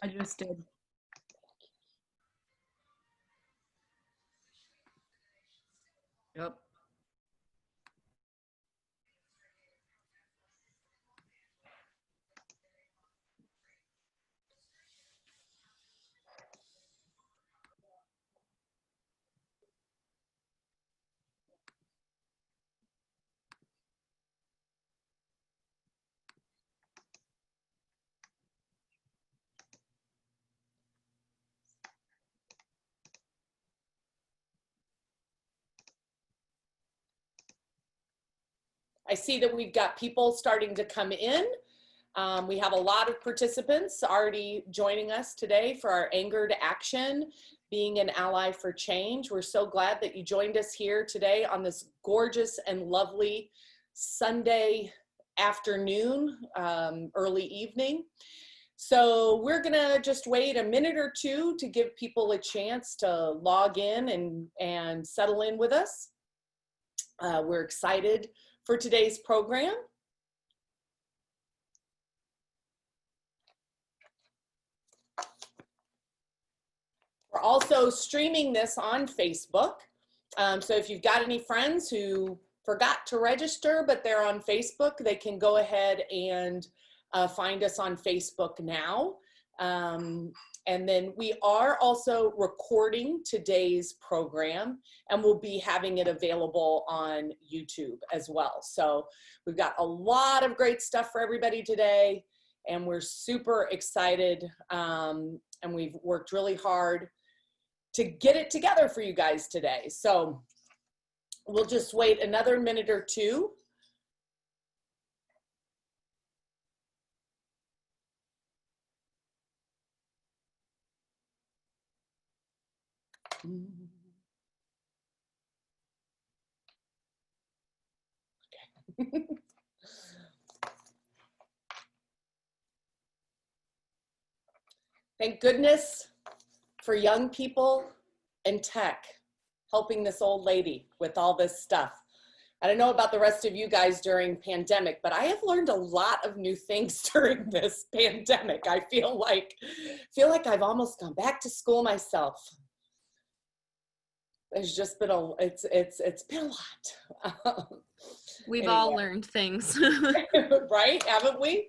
I just did. Yep. I see that we've got people starting to come in. We have a lot of participants already joining us today for our Anger to Action, Being an Ally for Change. We're so glad that you joined us here today on this gorgeous and lovely Sunday afternoon, early evening. So we're gonna just wait a minute or two to give people a chance to log in and settle in with us. We're excited for today's program. We're also streaming this on Facebook. So if you've got any friends who forgot to register, but they're on Facebook, they can go ahead and find us on Facebook now. And then we are also recording today's program, and we'll be having it available on YouTube as well. So we've got a lot of great stuff for everybody today, and we're super excited. And we've worked really hard to get it together for you guys today. So we'll just wait another minute or two. Okay. Thank goodness for young people and tech helping this old lady with all this stuff. I don't know about the rest of you guys during pandemic, but I have learned a lot of new things during this pandemic. I feel like I've almost gone back to school myself. There's just been it's been a lot. We've all learned things. Right, haven't we?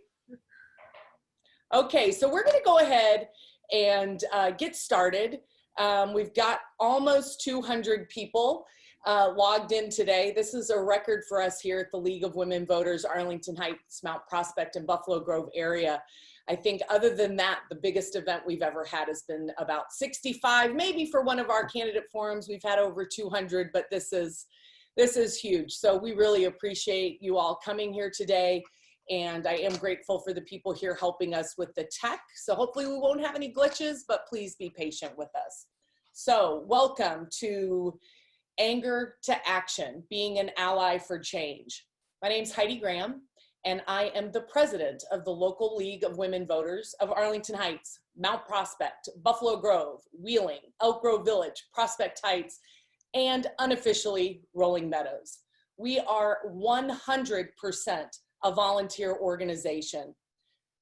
Okay, so we're gonna go ahead and get started. We've got almost 200 people logged in today. This is a record for us here at the League of Women Voters, Arlington Heights, Mount Prospect, and Buffalo Grove area. I think other than that, the biggest event we've ever had has been about 65. Maybe for one of our candidate forums, we've had over 200, but this is huge. So we really appreciate you all coming here today. And I am grateful for the people here helping us with the tech. So hopefully we won't have any glitches, but please be patient with us. So welcome to Anger to Action, Being an Ally for Change. My name's Heidi Graham, and I am the president of the local League of Women Voters of Arlington Heights, Mount Prospect, Buffalo Grove, Wheeling, Elk Grove Village, Prospect Heights, and unofficially Rolling Meadows. We are 100% a volunteer organization.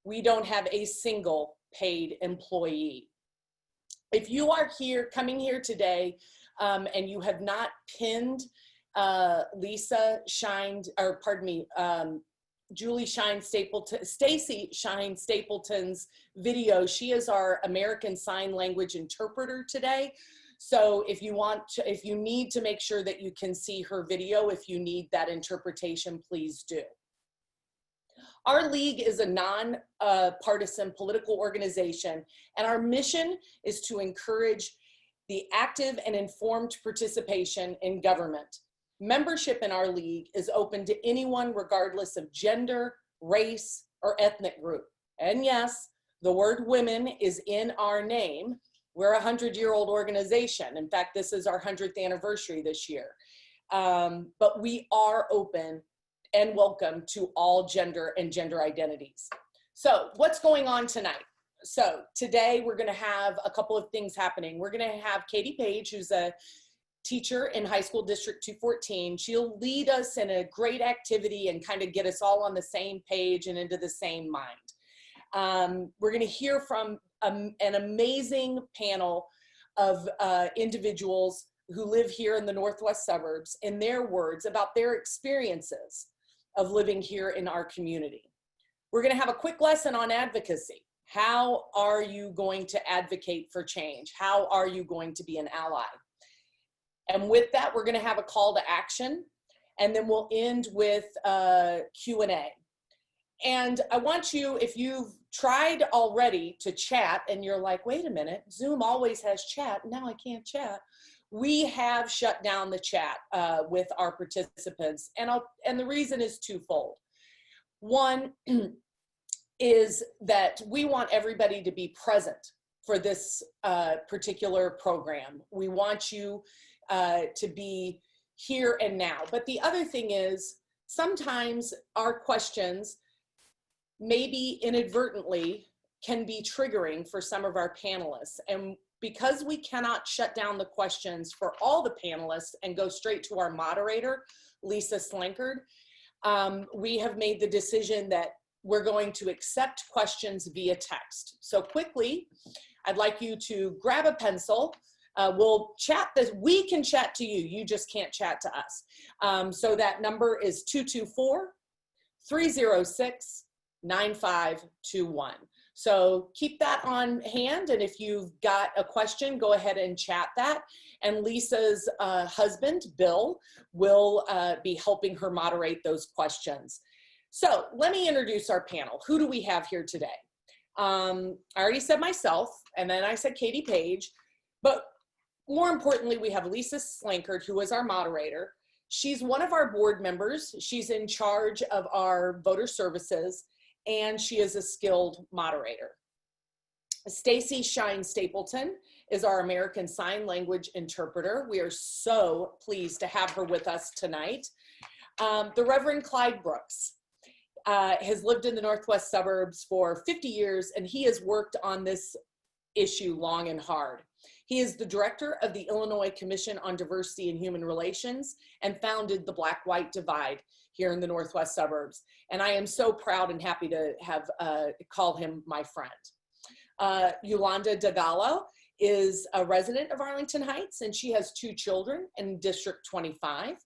We don't have a single paid employee. If you are coming here today and you have not pinned Julie Shine Stapleton, Stacy Shine Stapleton's video. She is our American Sign Language interpreter today. So if you need to make sure that you can see her video, if you need that interpretation, please do. Our league is a non-partisan political organization, and our mission is to encourage the active and informed participation in government. Membership in our league is open to anyone regardless of gender, race, or ethnic group. And yes, the word women is in our name. We're a 100-year-old organization. In fact, this is our 100th anniversary this year. But we are open and welcome to all gender and gender identities. So what's going on tonight? So today we're gonna have a couple of things happening. We're gonna have Katie Page, who's a teacher in High School District 214. She'll lead us in a great activity and kind of get us all on the same page and into the same mind. We're gonna hear from an amazing panel of individuals who live here in the Northwest suburbs, in their words, about their experiences of living here in our community. We're going to have a quick lesson on advocacy. How are you going to advocate for change? How are you going to be an ally? And with that, we're going to have a call to action, and then we'll end with Q&A. And I want you, if you've tried already to chat and you're like, wait a minute, Zoom always has chat, now I can't chat. We have shut down the chat with our participants, and the reason is twofold. One is that we want everybody to be present for this particular program. We want you to be here and now. But the other thing is, sometimes our questions maybe inadvertently can be triggering for some of our panelists. And because we cannot shut down the questions for all the panelists and go straight to our moderator, Lisa Slankard, we have made the decision that we're going to accept questions via text. So quickly, I'd like you to grab a pencil. We'll chat this, we can chat to you, you just can't chat to us. So that number is 224-306-9521. So keep that on hand, and if you've got a question, go ahead and chat that. And Lisa's husband, Bill, will be helping her moderate those questions. So let me introduce our panel. Who do we have here today? I already said myself, and then I said Katie Page, but more importantly, we have Lisa Slankard, who is our moderator. She's one of our board members. She's in charge of our voter services, and she is a skilled moderator. Stacy Shine Stapleton is our American Sign Language interpreter. We are so pleased to have her with us tonight. The Reverend Clyde Brooks has lived in the Northwest suburbs for 50 years, and he has worked on this issue long and hard. He is the director of the Illinois Commission on Diversity and Human Relations and founded the Black-White Divide here in the Northwest suburbs. And I am so proud and happy to have call him my friend. Yolanda Dagallo is a resident of Arlington Heights, and she has 2 children in District 25.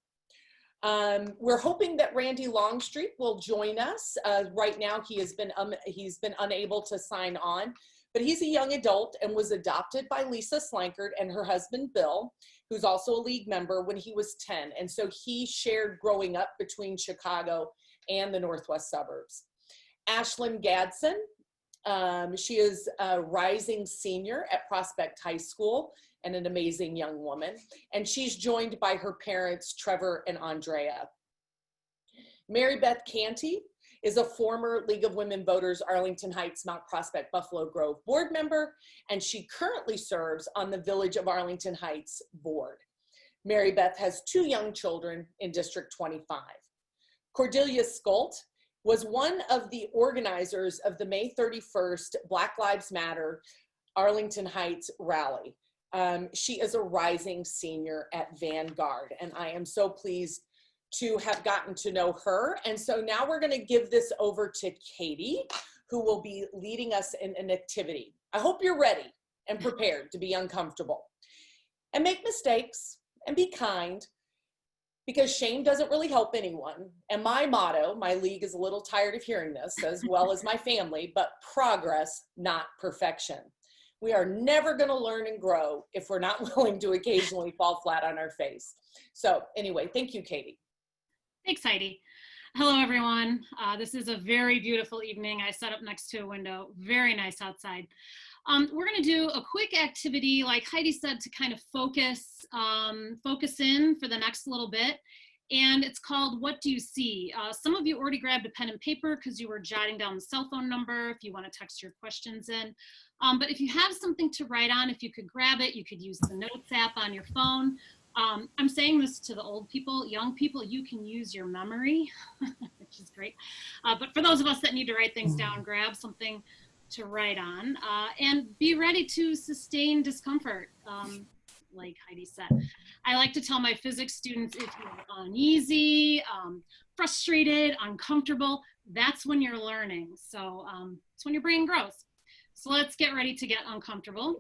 We're hoping that Randy Longstreet will join us. Right now, he's been unable to sign on, but he's a young adult and was adopted by Lisa Slankard and her husband, Bill, who's also a league member, when he was 10. And so he shared growing up between Chicago and the Northwest suburbs. Ashlyn Gadsden, she is a rising senior at Prospect High School and an amazing young woman. And she's joined by her parents, Trevor and Andrea. Mary Beth Canty is a former League of Women Voters Arlington Heights, Mount Prospect, Buffalo Grove board member, and she currently serves on the Village of Arlington Heights board. Mary Beth has 2 young children in District 25. Cordelia Skolt was one of the organizers of the May 31st Black Lives Matter Arlington Heights rally. She is a rising senior at Vanguard, and I am so pleased to have gotten to know her. And so now we're going to give this over to Katie, who will be leading us in an activity. I hope you're ready and prepared to be uncomfortable and make mistakes and be kind, because shame doesn't really help anyone. And my motto, my league is a little tired of hearing this, as well as my family, but progress, not perfection. We are never going to learn and grow if we're not willing to occasionally fall flat on our face. So anyway, thank you, Katie. Thanks, Heidi. Hello, everyone. This is a very beautiful evening. I sat up next to a window. Very nice outside. We're going to do a quick activity, like Heidi said, to kind of focus in for the next little bit. And it's called What Do You See? Some of you already grabbed a pen and paper because you were jotting down the cell phone number if you want to text your questions in. But if you have something to write on, if you could grab it, you could use the Notes app on your phone. I'm saying this to the old people. Young people, you can use your memory, which is great. But for those of us that need to write things down, grab something to write on, and be ready to sustain discomfort, like Heidi said. I like to tell my physics students, if you're uneasy, frustrated, uncomfortable, that's when you're learning. So it's when your brain grows. So let's get ready to get uncomfortable.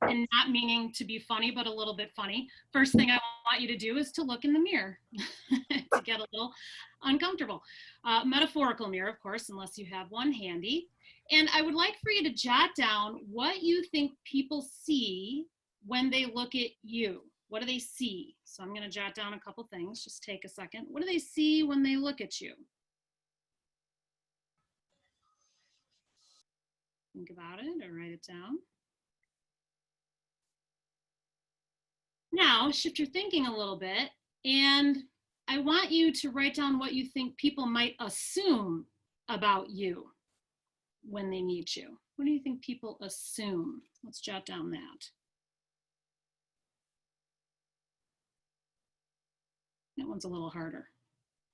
And not meaning to be funny, but a little bit funny. First thing I want you to do is to look in the mirror to get a little uncomfortable. Metaphorical mirror, of course, unless you have one handy. And I would like for you to jot down what you think people see when they look at you. What do they see? So I'm going to jot down a couple things. Just take a second. What do they see when they look at you? Think about it or write it down. Now, shift your thinking a little bit, and I want you to write down what you think people might assume about you when they meet you. What do you think people assume? Let's jot down that. That one's a little harder.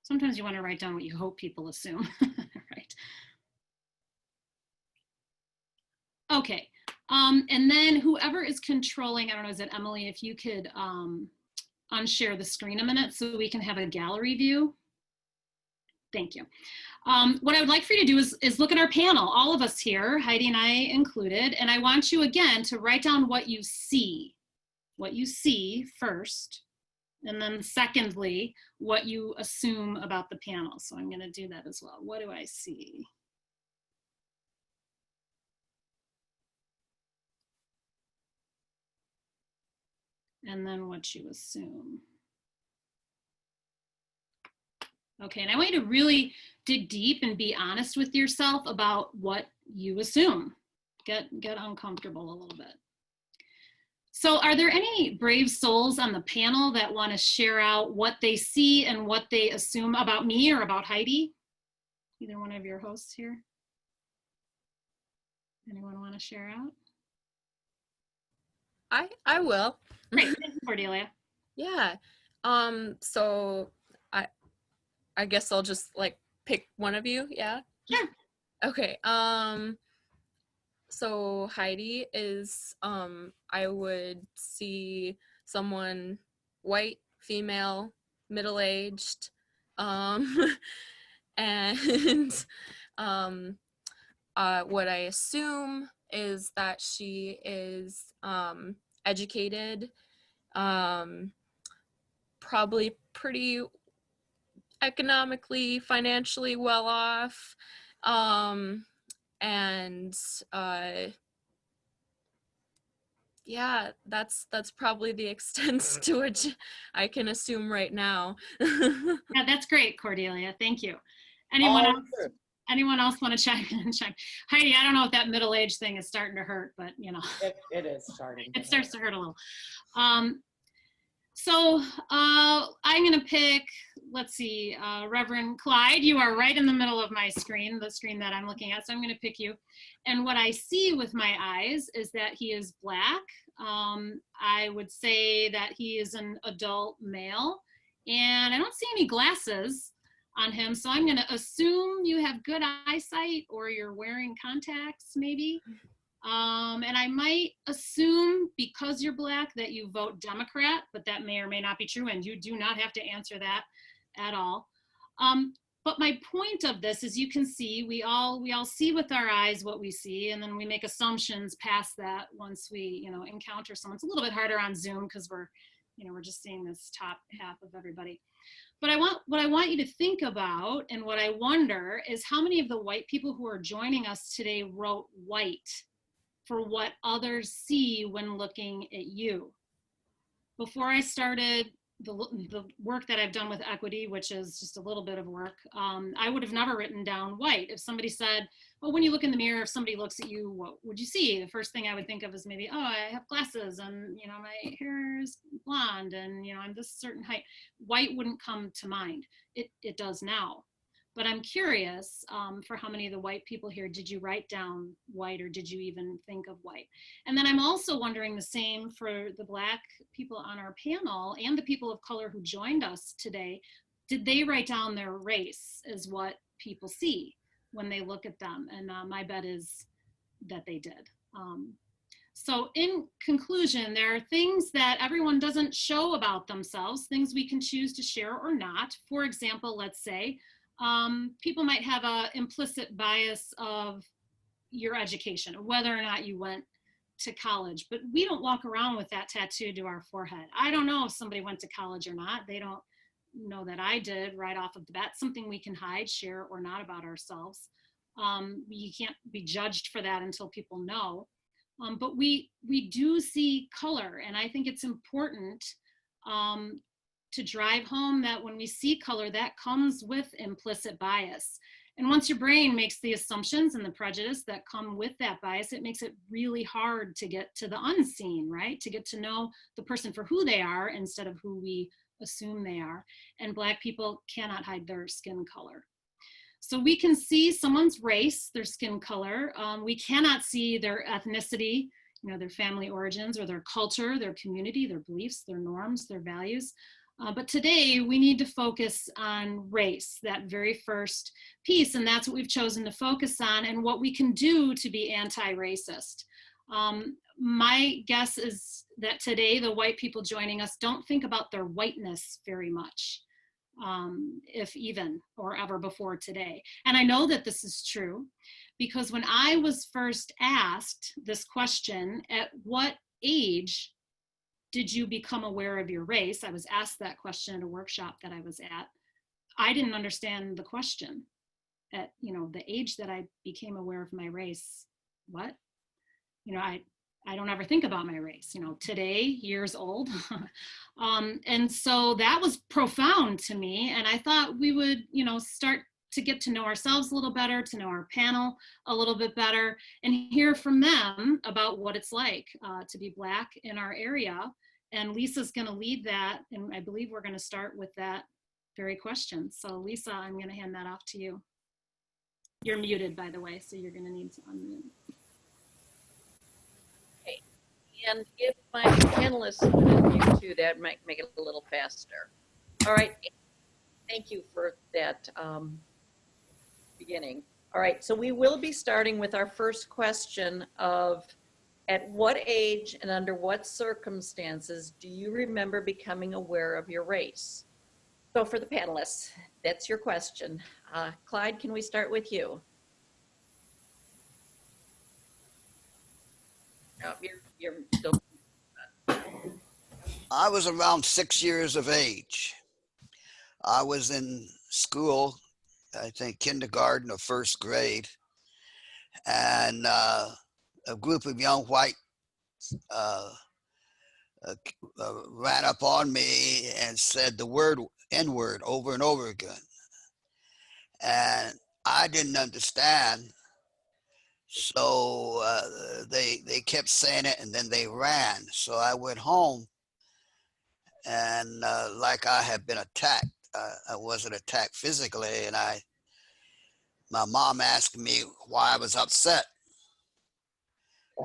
Sometimes you want to write down what you hope people assume, right? Okay. And then whoever is controlling, I don't know, is it Emily, if you could unshare the screen a minute so we can have a gallery view. Thank you. What I would like for you to do is look at our panel, all of us here, Heidi and I included, and I want you again to write down what you see first, and then secondly, what you assume about the panel. So I'm gonna do that as well. What do I see? And then what you assume. Okay, and I want you to really dig deep and be honest with yourself about what you assume. Get uncomfortable a little bit. So are there any brave souls on the panel that want to share out what they see and what they assume about me or about Heidi? Either one of your hosts here? Anyone want to share out? I will. Great, thank you, Cordelia. Yeah. So I guess I'll just like pick one of you. Yeah. Sure. Okay. So Heidi is I would see someone white, female, middle-aged, and what I assume is that she is educated, probably pretty economically, financially well off, and yeah, that's probably the extent to which I can assume right now. Yeah, that's great, Cordelia. Thank you. Anyone else want to chime in? Heidi, I don't know if that middle age thing is starting to hurt, but you know. It is starting. It starts to hurt a little. So I'm going to pick, let's see, Reverend Clyde. You are right in the middle of my screen, the screen that I'm looking at. So I'm going to pick you. And what I see with my eyes is that he is Black. I would say that he is an adult male. And I don't see any glasses on him. So I'm going to assume you have good eyesight or you're wearing contacts maybe. And I might assume because you're Black that you vote Democrat, but that may or may not be true, and you do not have to answer that at all. But my point of this is, you can see, we all see with our eyes what we see, and then we make assumptions past that once we, encounter someone. It's a little bit harder on Zoom because we're just seeing this top half of everybody. But what I want you to think about, and what I wonder, is how many of the white people who are joining us today wrote white for what others see when looking at you. Before I started the work that I've done with equity, which is just a little bit of work, I would have never written down white. If somebody said, well, when you look in the mirror, if somebody looks at you, what would you see? The first thing I would think of is maybe, oh, I have glasses, and my hair is blonde, and I'm this certain height. White wouldn't come to mind. It does now. But I'm curious for how many of the white people here, did you write down white, or did you even think of white? And then I'm also wondering the same for the Black people on our panel and the people of color who joined us today. Did they write down their race as what people see when they look at them? And my bet is that they did. So in conclusion, there are things that everyone doesn't show about themselves, things we can choose to share or not. For example, let's say, people might have an implicit bias of your education, whether or not you went to college. But we don't walk around with that tattooed to our forehead. I don't know if somebody went to college or not. They don't know that I did right off of the bat. Something we can hide, share, or not about ourselves. You can't be judged for that until people know. But we do see color, and I think it's important to drive home that when we see color, that comes with implicit bias. And once your brain makes the assumptions and the prejudice that come with that bias, it makes it really hard to get to the unseen, right? To get to know the person for who they are instead of who we assume they are. And Black people cannot hide their skin color. So we can see someone's race, their skin color. We cannot see their ethnicity, you know, their family origins, or their culture, their community, their beliefs, their norms, their values. But today we need to focus on race, that very first piece, and that's what we've chosen to focus on and what we can do to be anti-racist. My guess is that today the white people joining us don't think about their whiteness very much, if even, or ever before today. And I know that this is true because when I was first asked this question, at what age did you become aware of your race? I was asked that question at a workshop that I was at. I didn't understand the question. At, you know, the age that I became aware of my race, what? You know, I don't ever think about my race, you know, today, years old. And so that was profound to me. And I thought we would, you know, start to get to know ourselves a little better, to know our panel a little bit better, and hear from them about what it's like to be Black in our area. And Lisa's going to lead that, and I believe we're going to start with that very question. So Lisa, I'm going to hand that off to you. You're muted, by the way, so you're going to need to unmute. Okay. And if my panelists could unmute too, that might make it a little faster. All right. Thank you for that beginning. All right, so we will be starting with our first question of, at what age and under what circumstances do you remember becoming aware of your race? So for the panelists, that's your question. Clyde, can we start with you? No, you're still. I was around 6 years of age. I was in school, I think kindergarten or first grade, and a group of young white ran up on me and said the word N-word over and over again. And I didn't understand. So they kept saying it and then they ran. So I went home and like I had been attacked. I wasn't attacked physically, and my mom asked me why I was upset.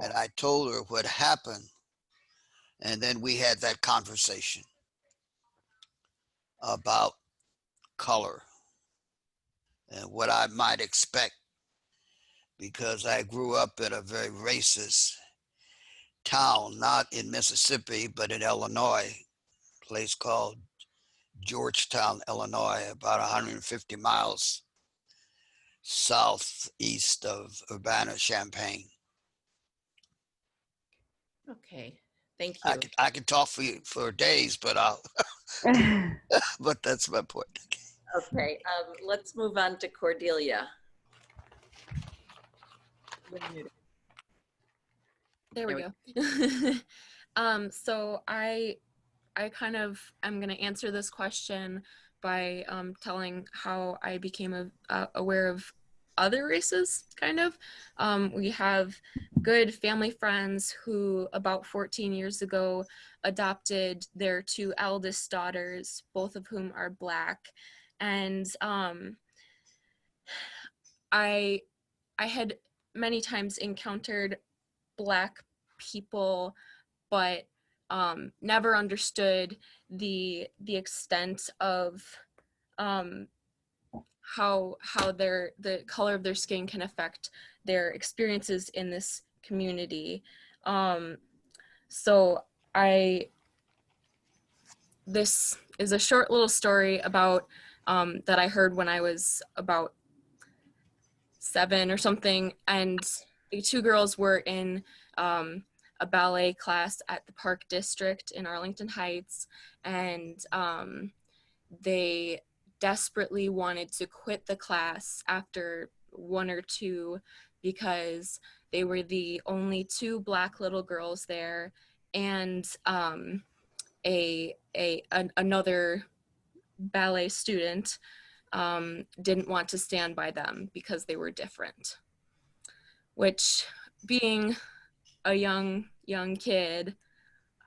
And I told her what happened. And then we had that conversation about color and what I might expect, because I grew up in a very racist town, not in Mississippi, but in Illinois, a place called Georgetown, Illinois, about 150 miles southeast of Urbana-Champaign. Okay, thank you. I could talk for you for days, but but that's my point. Okay, let's move on to Cordelia. There we go. So I kind of, I'm going to answer this question by telling how I became aware of other races, kind of. We have good family friends who about 14 years ago adopted their two eldest daughters, both of whom are Black. And I had many times encountered Black people, but never understood the extent of how the color of their skin can affect their experiences in this community. So this is a short little story about that I heard when I was about 7 or something, and two girls were in a ballet class at the Park District in Arlington Heights, and they desperately wanted to quit the class after one or two because they were the only two Black little girls there, and another ballet student didn't want to stand by them because they were different, which, being a young kid,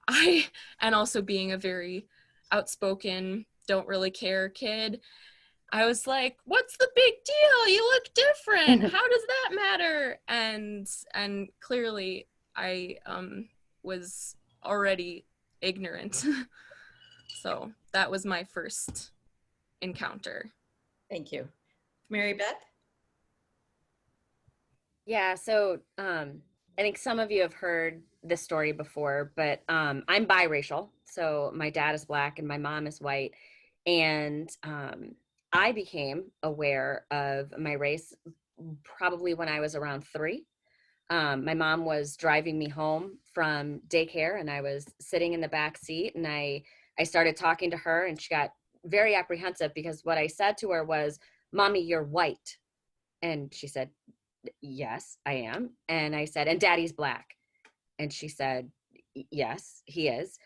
and also being a very outspoken, don't really care kid, I was like, what's the big deal? You look different. How does that matter? And clearly I was already ignorant. So that was my first encounter. Thank you. Mary Beth? Yeah, so I think some of you have heard this story before, but I'm biracial. So my dad is Black and my mom is white. And I became aware of my race probably when I was around 3. My mom was driving me home from daycare, and I was sitting in the back seat, and I started talking to her, and she got very apprehensive because what I said to her was, "Mommy, you're white." And she said, "Yes, I am." And I said, "And Daddy's Black." And she said, "Yes, he is,"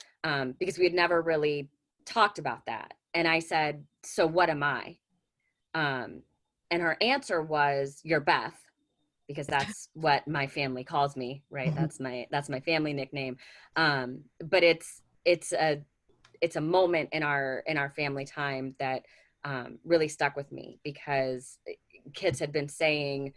because we had never really talked about that. And I said, "So what am I?" And her answer was, "You're Beth," because that's what my family calls me, right? That's my family nickname. But it's a moment in our family time that really stuck with me, because kids had been saying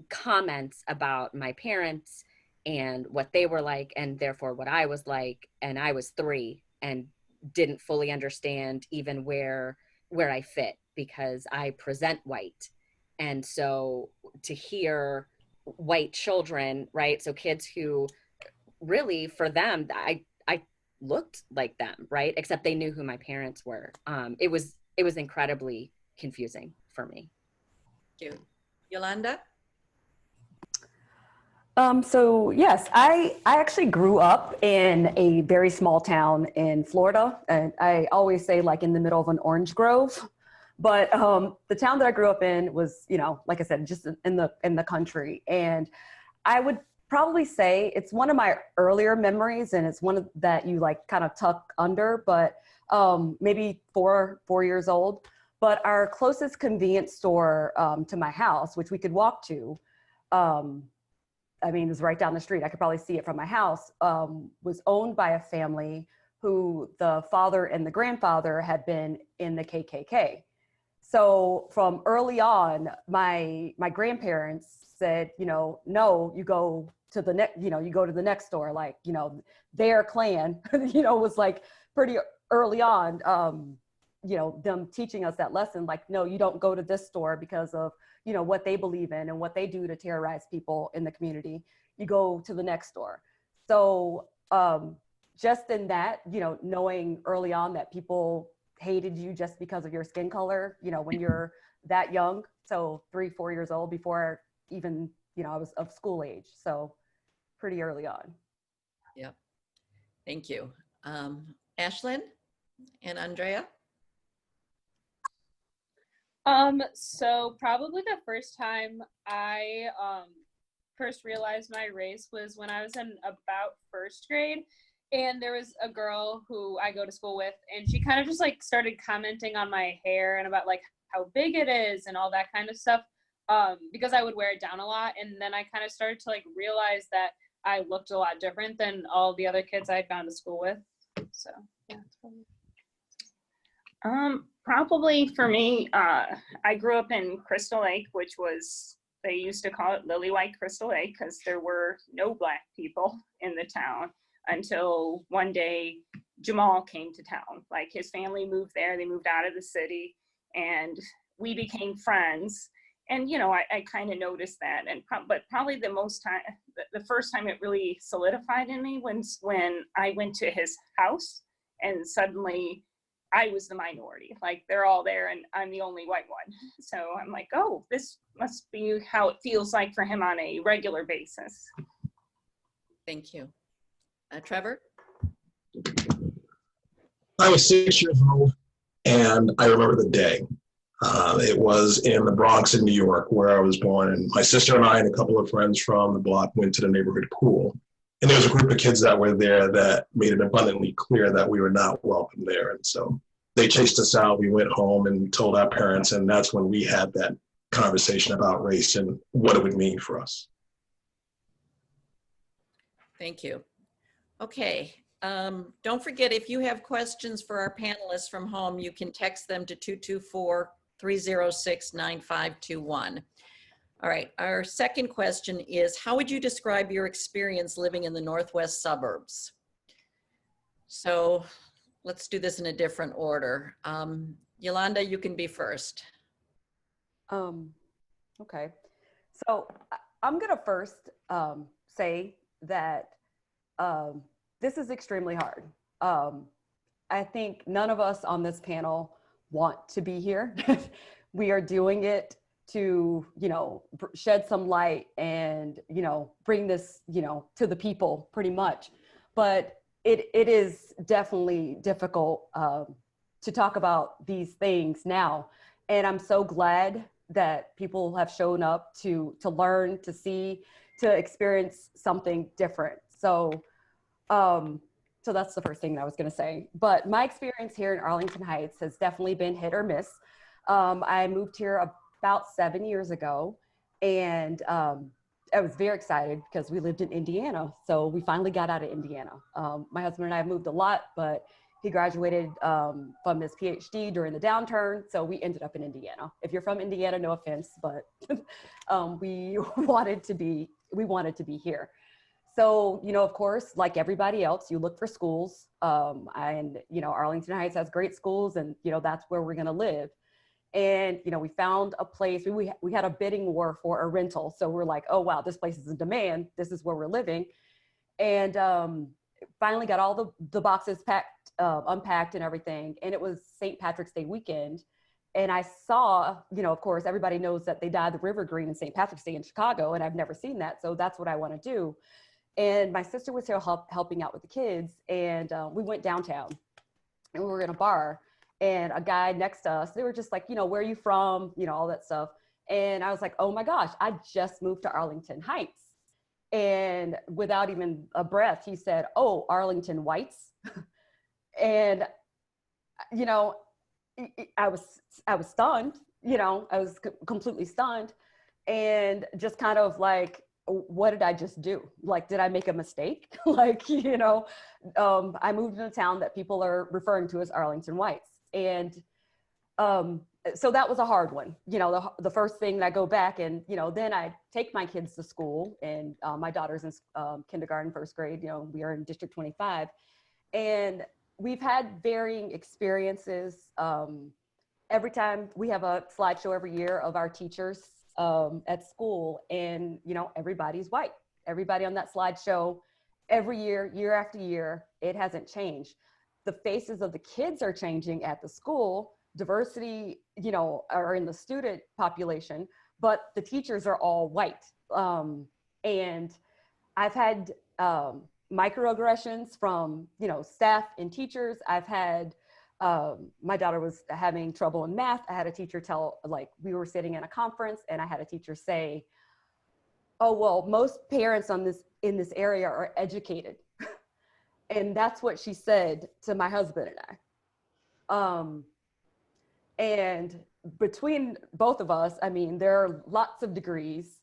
comments about my parents and what they were like, and therefore what I was like, and I was 3 and didn't fully understand even where I fit, because I present white. And so to hear white children, right, so kids who really, for them, I looked like them, right, except they knew who my parents were, it was incredibly confusing for me. Thank you. Yolanda? So yes, I actually grew up in a very small town in Florida, and I always say like in the middle of an orange grove. But the town that I grew up in was, like I said, just in the country, and I would probably say it's one of my earlier memories, and it's one that you like kind of tuck under, but maybe 4 years old. But our closest convenience store to my house, which we could walk to, it was right down the street. I could probably see it from my house, was owned by a family who the father and the grandfather had been in the KKK. So from early on, my grandparents said, no, you go to the next store, like, their clan, was like pretty early on, them teaching us that lesson, like, no, you don't go to this store because of, what they believe in and what they do to terrorize people in the community. You go to the next store. So just in that, knowing early on that people hated you just because of your skin color, when you're that young, so 3, 4 years old, before even, I was of school age. So pretty early on. Yep. Thank you. Ashlyn and Andrea? So probably the first time I first realized my race was when I was in about 1st grade, and there was a girl who I go to school with, and she kind of just like started commenting on my hair and about like how big it is and all that kind of stuff, because I would wear it down a lot. And then I kind of started to like realize that I looked a lot different than all the other kids I'd gone to school with. So yeah, it's probably for me, I grew up in Crystal Lake, which was, they used to call it Lily White Crystal Lake because there were no Black people in the town until one day Jamal came to town. Like his family moved there, they moved out of the city, and we became friends. And, I kind of noticed that. And but probably the first time it really solidified in me was when I went to his house, and suddenly I was the minority. Like they're all there and I'm the only white one. So I'm like, oh, this must be how it feels like for him on a regular basis. Thank you. Trevor? I was 6 years old, and I remember the day. It was in the Bronx in New York, where I was born, and my sister and I and a couple of friends from the block went to the neighborhood pool. And there was a group of kids that were there that made it abundantly clear that we were not welcome there. And so they chased us out. We went home and told our parents, and that's when we had that conversation about race and what it would mean for us. Thank you. Okay. Don't forget, if you have questions for our panelists from home, you can text them to 224-306-9521. All right, our second question is, how would you describe your experience living in the Northwest suburbs? So let's do this in a different order. Yolanda, you can be first. Okay, so I'm gonna first say that this is extremely hard. I think none of us on this panel want to be here. We are doing it to, you know, shed some light and, you know, bring this, you know, to the people pretty much. But it is definitely difficult to talk about these things now. And I'm so glad that people have shown up to learn, to see, to experience something different. So that's the first thing that I was going to say. But my experience here in Arlington Heights has definitely been hit or miss. I moved here about 7 years ago, and I was very excited because we lived in Indiana. So we finally got out of Indiana. My husband and I have moved a lot, but he graduated from his PhD during the downturn. So we ended up in Indiana. If you're from Indiana, no offense, but we wanted to be here. So, you know, of course, like everybody else, you look for schools, and, you know, Arlington Heights has great schools, and, you know, that's where we're going to live. And, you know, we found a place, we had a bidding war for a rental. So we're like, oh, wow, this place is in demand. This is where we're living. And finally got all the boxes packed, unpacked and everything. And it was St. Patrick's Day weekend. And I saw, you know, of course, everybody knows that they dyed the river green in St. Patrick's Day in Chicago, and I've never seen that. So that's what I want to do. And my sister was here helping out with the kids, and we went downtown, and we were in a bar, and a guy next to us, they were just like, you know, where are you from? You know, all that stuff. And I was like, oh my gosh, I just moved to Arlington Heights. And without even a breath, he said, oh, Arlington Whites. And, you know, I was stunned, you know, I was completely stunned, and just kind of like, what did I just do? Like, did I make a mistake? Like, you know, I moved in a town that people are referring to as Arlington Whites. And so that was a hard one. You know, the first thing that I go back and, you know, then I take my kids to school, and my daughter's in kindergarten, first grade, you know, we are in District 25. And we've had varying experiences. Every time we have a slideshow every year of our teachers at school, and, you know, everybody's white. Everybody on that slideshow, every year, year after year, it hasn't changed. The faces of the kids are changing at the school. Diversity, you know, are in the student population, but the teachers are all white. And I've had microaggressions from, you know, staff and teachers. I've had, my daughter was having trouble in math. I had a teacher tell, like, we were sitting in a conference, and I had a teacher say, oh, well, most parents in this area are educated. And that's what she said to my husband and I. And between both of us, I mean, there are lots of degrees,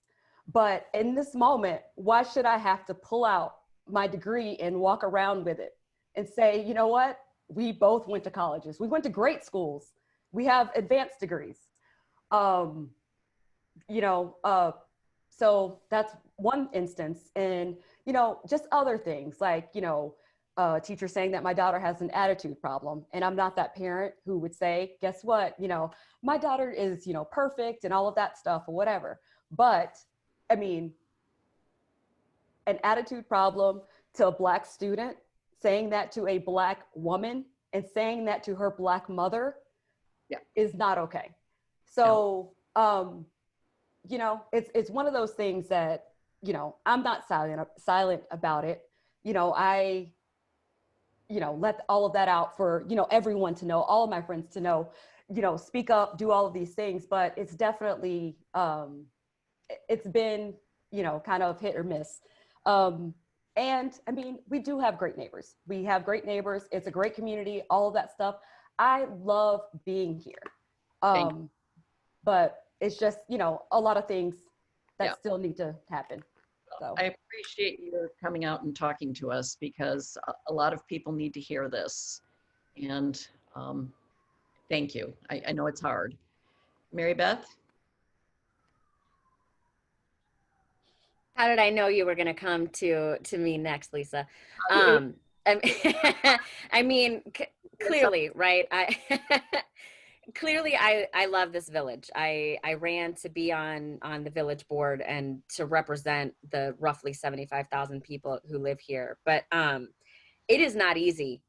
but in this moment, why should I have to pull out my degree and walk around with it and say, you know what? We both went to colleges. We went to great schools. We have advanced degrees. You know, so that's one instance. And, you know, just other things like, you know, teacher saying that my daughter has an attitude problem. And I'm not that parent who would say, guess what? You know, my daughter is, you know, perfect and all of that stuff or whatever. But I mean, an attitude problem to a Black student, saying that to a Black woman and saying that to her Black mother Yeah. is not okay. So, you know, it's one of those things that, you know, I'm not silent about it. You know, I, you know, let all of that out for, you know, everyone to know, all of my friends to know, you know, speak up, do all of these things, but it's definitely, it's been, you know, kind of hit or miss. And I mean, we do have great neighbors. We have great neighbors. It's a great community, all of that stuff. I love being here. But it's just, you know, a lot of things that still need to happen. So I appreciate your coming out and talking to us, because a lot of people need to hear this. And thank you. I know it's hard. Mary Beth? How did I know you were going to come to me next, Lisa? You- I mean, clearly, right? Clearly, I love this village. I ran to be on the village board and to represent the roughly 75,000 people who live here. But it is not easy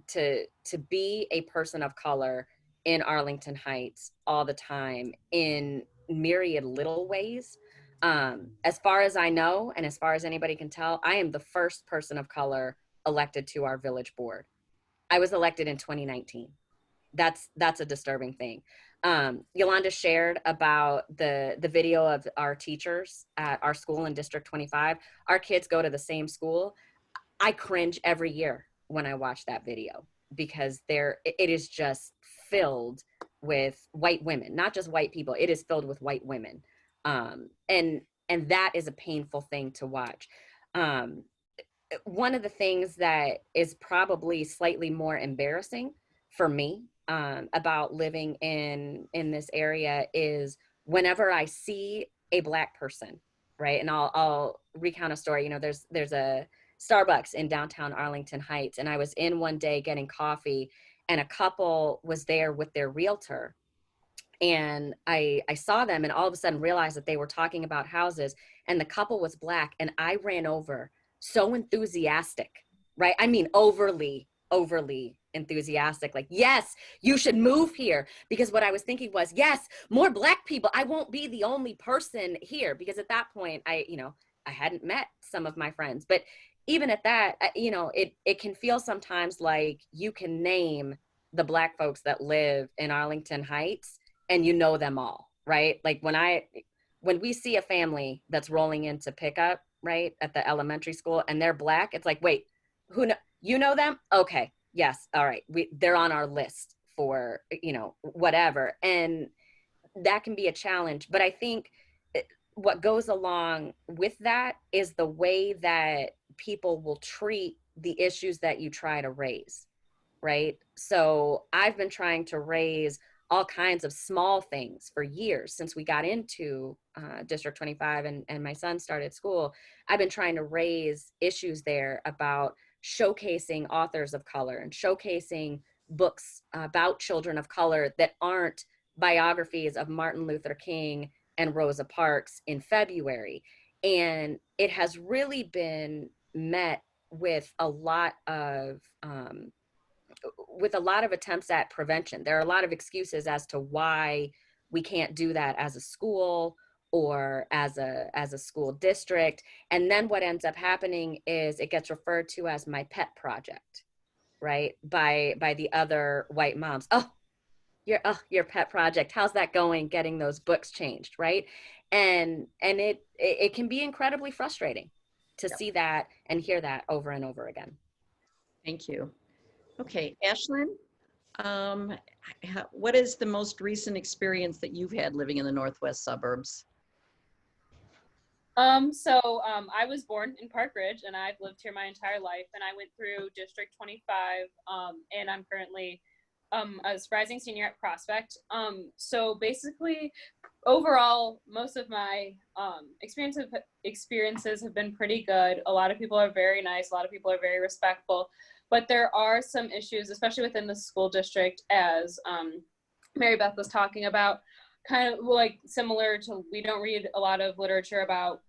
to be a person of color in Arlington Heights all the time in myriad little ways. As far as I know, and as far as anybody can tell, I am the first person of color elected to our village board. I was elected in 2019. That's a disturbing thing. Yolanda shared about the video of our teachers at our school in District 25. Our kids go to the same school. I cringe every year when I watch that video, because it is just filled with white women, not just white people. It is filled with white women. And that is a painful thing to watch. One of the things that is probably slightly more embarrassing for me about living in this area is whenever I see a Black person, right? And I'll recount a story. You know, there's a Starbucks in downtown Arlington Heights, and I was in one day getting coffee, and a couple was there with their realtor. And I saw them, and all of a sudden realized that they were talking about houses, and the couple was Black, and I ran over so enthusiastic, right? I mean, overly enthusiastic, like, yes, you should move here. Because what I was thinking was, yes, more Black people. I won't be the only person here, because at that point, I hadn't met some of my friends. But even at that, you know, it can feel sometimes like you can name the Black folks that live in Arlington Heights and you know them all, right? Like when we see a family that's rolling into pickup, right, at the elementary school, and they're Black, it's like, wait, you know them? Okay, yes, all right, they're on our list for, you know, whatever. And that can be a challenge. But I think what goes along with that is the way that people will treat the issues that you try to raise, right? So I've been trying to raise all kinds of small things for years since we got into District 25 and my son started school. I've been trying to raise issues there about showcasing authors of color and showcasing books about children of color that aren't biographies of Martin Luther King and Rosa Parks in February. And it has really been met with a lot of attempts at prevention. There are a lot of excuses as to why we can't do that as a school or as a school district. And then what ends up happening is it gets referred to as my pet project, right? By the other white moms. Your pet project. How's that going? Getting those books changed, right? And it can be incredibly frustrating to see that and hear that over and over again. Thank you. Okay, Ashlyn, what is the most recent experience that you've had living in the northwest suburbs? I was born in Park Ridge, and I've lived here my entire life, and I went through District 25, and I'm currently a rising senior at Prospect. So basically, overall, most of my experiences have been pretty good. A lot of people are very nice. A lot of people are very respectful. But there are some issues, especially within the school district, as Mary Beth was talking about, kind of like similar to, we don't read a lot of literature about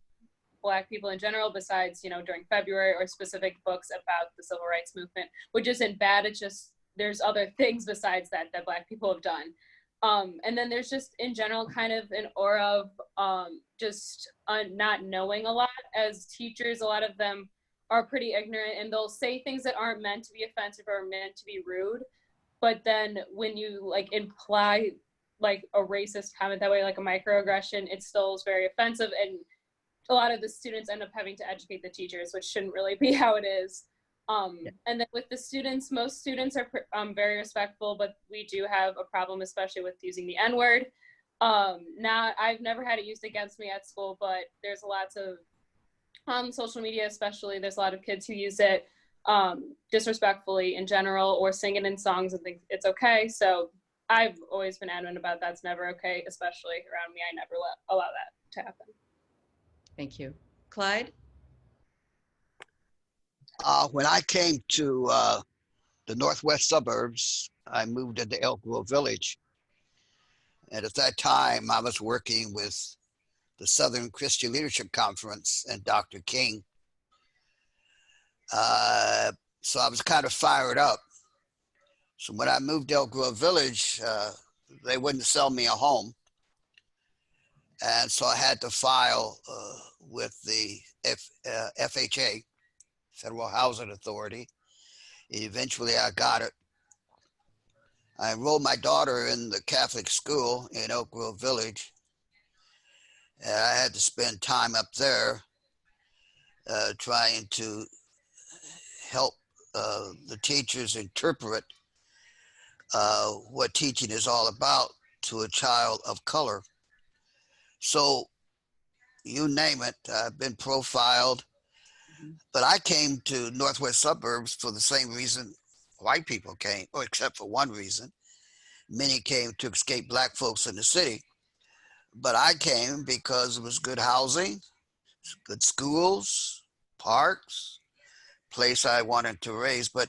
Black people in general, besides, you know, during February, or specific books about the civil rights movement, which isn't bad. It's just there's other things besides that Black people have done. And then there's just in general kind of an aura of just not knowing a lot. As teachers, a lot of them are pretty ignorant, and they'll say things that aren't meant to be offensive or meant to be rude. But then when you like imply like a racist comment that way, like a microaggression, it still is very offensive. And a lot of the students end up having to educate the teachers, which shouldn't really be how it is. And then with the students, most students are very respectful, but we do have a problem, especially with using the N-word. Now, I've never had it used against me at school, but there's lots of social media, especially, there's a lot of kids who use it disrespectfully in general, or sing it in songs and think it's okay. So I've always been adamant about that's never okay, especially around me. I never allow that to happen. Thank you. Clyde? When I came to the northwest suburbs, I moved into Elk Grove Village. And at that time, I was working with the Southern Christian Leadership Conference and Dr. King. So I was kind of fired up. So when I moved to Elk Grove Village, they wouldn't sell me a home. And so I had to file with the FHA, Federal Housing Authority. Eventually I got it. I enrolled my daughter in the Catholic school in Elk Grove Village. And I had to spend time up there trying to help the teachers interpret what teaching is all about to a child of color. So you name it, I've been profiled, but I came to northwest suburbs for the same reason white people came, or except for one reason. Many came to escape Black folks in the city, but I came because it was good housing, good schools, parks, place I wanted to raise. But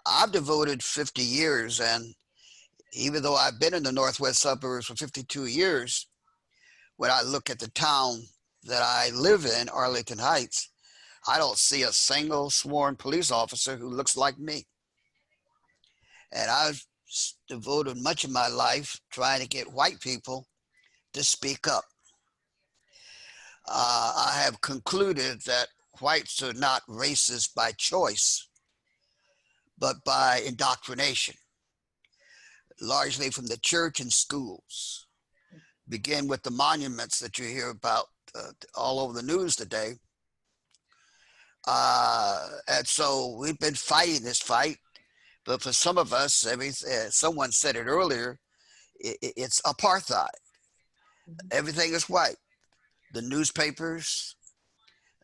I've devoted 50 years, and even though I've been in the northwest suburbs for 52 years, when I look at the town that I live in, Arlington Heights, I don't see a single sworn police officer who looks like me. And I've devoted much of my life trying to get white people to speak up. I have concluded that whites are not racist by choice, but by indoctrination, largely from the church and schools. Begin with the monuments that you hear about all over the news today. And so we've been fighting this fight, but for some of us, someone said it earlier, it's apartheid. Everything is white. The newspapers,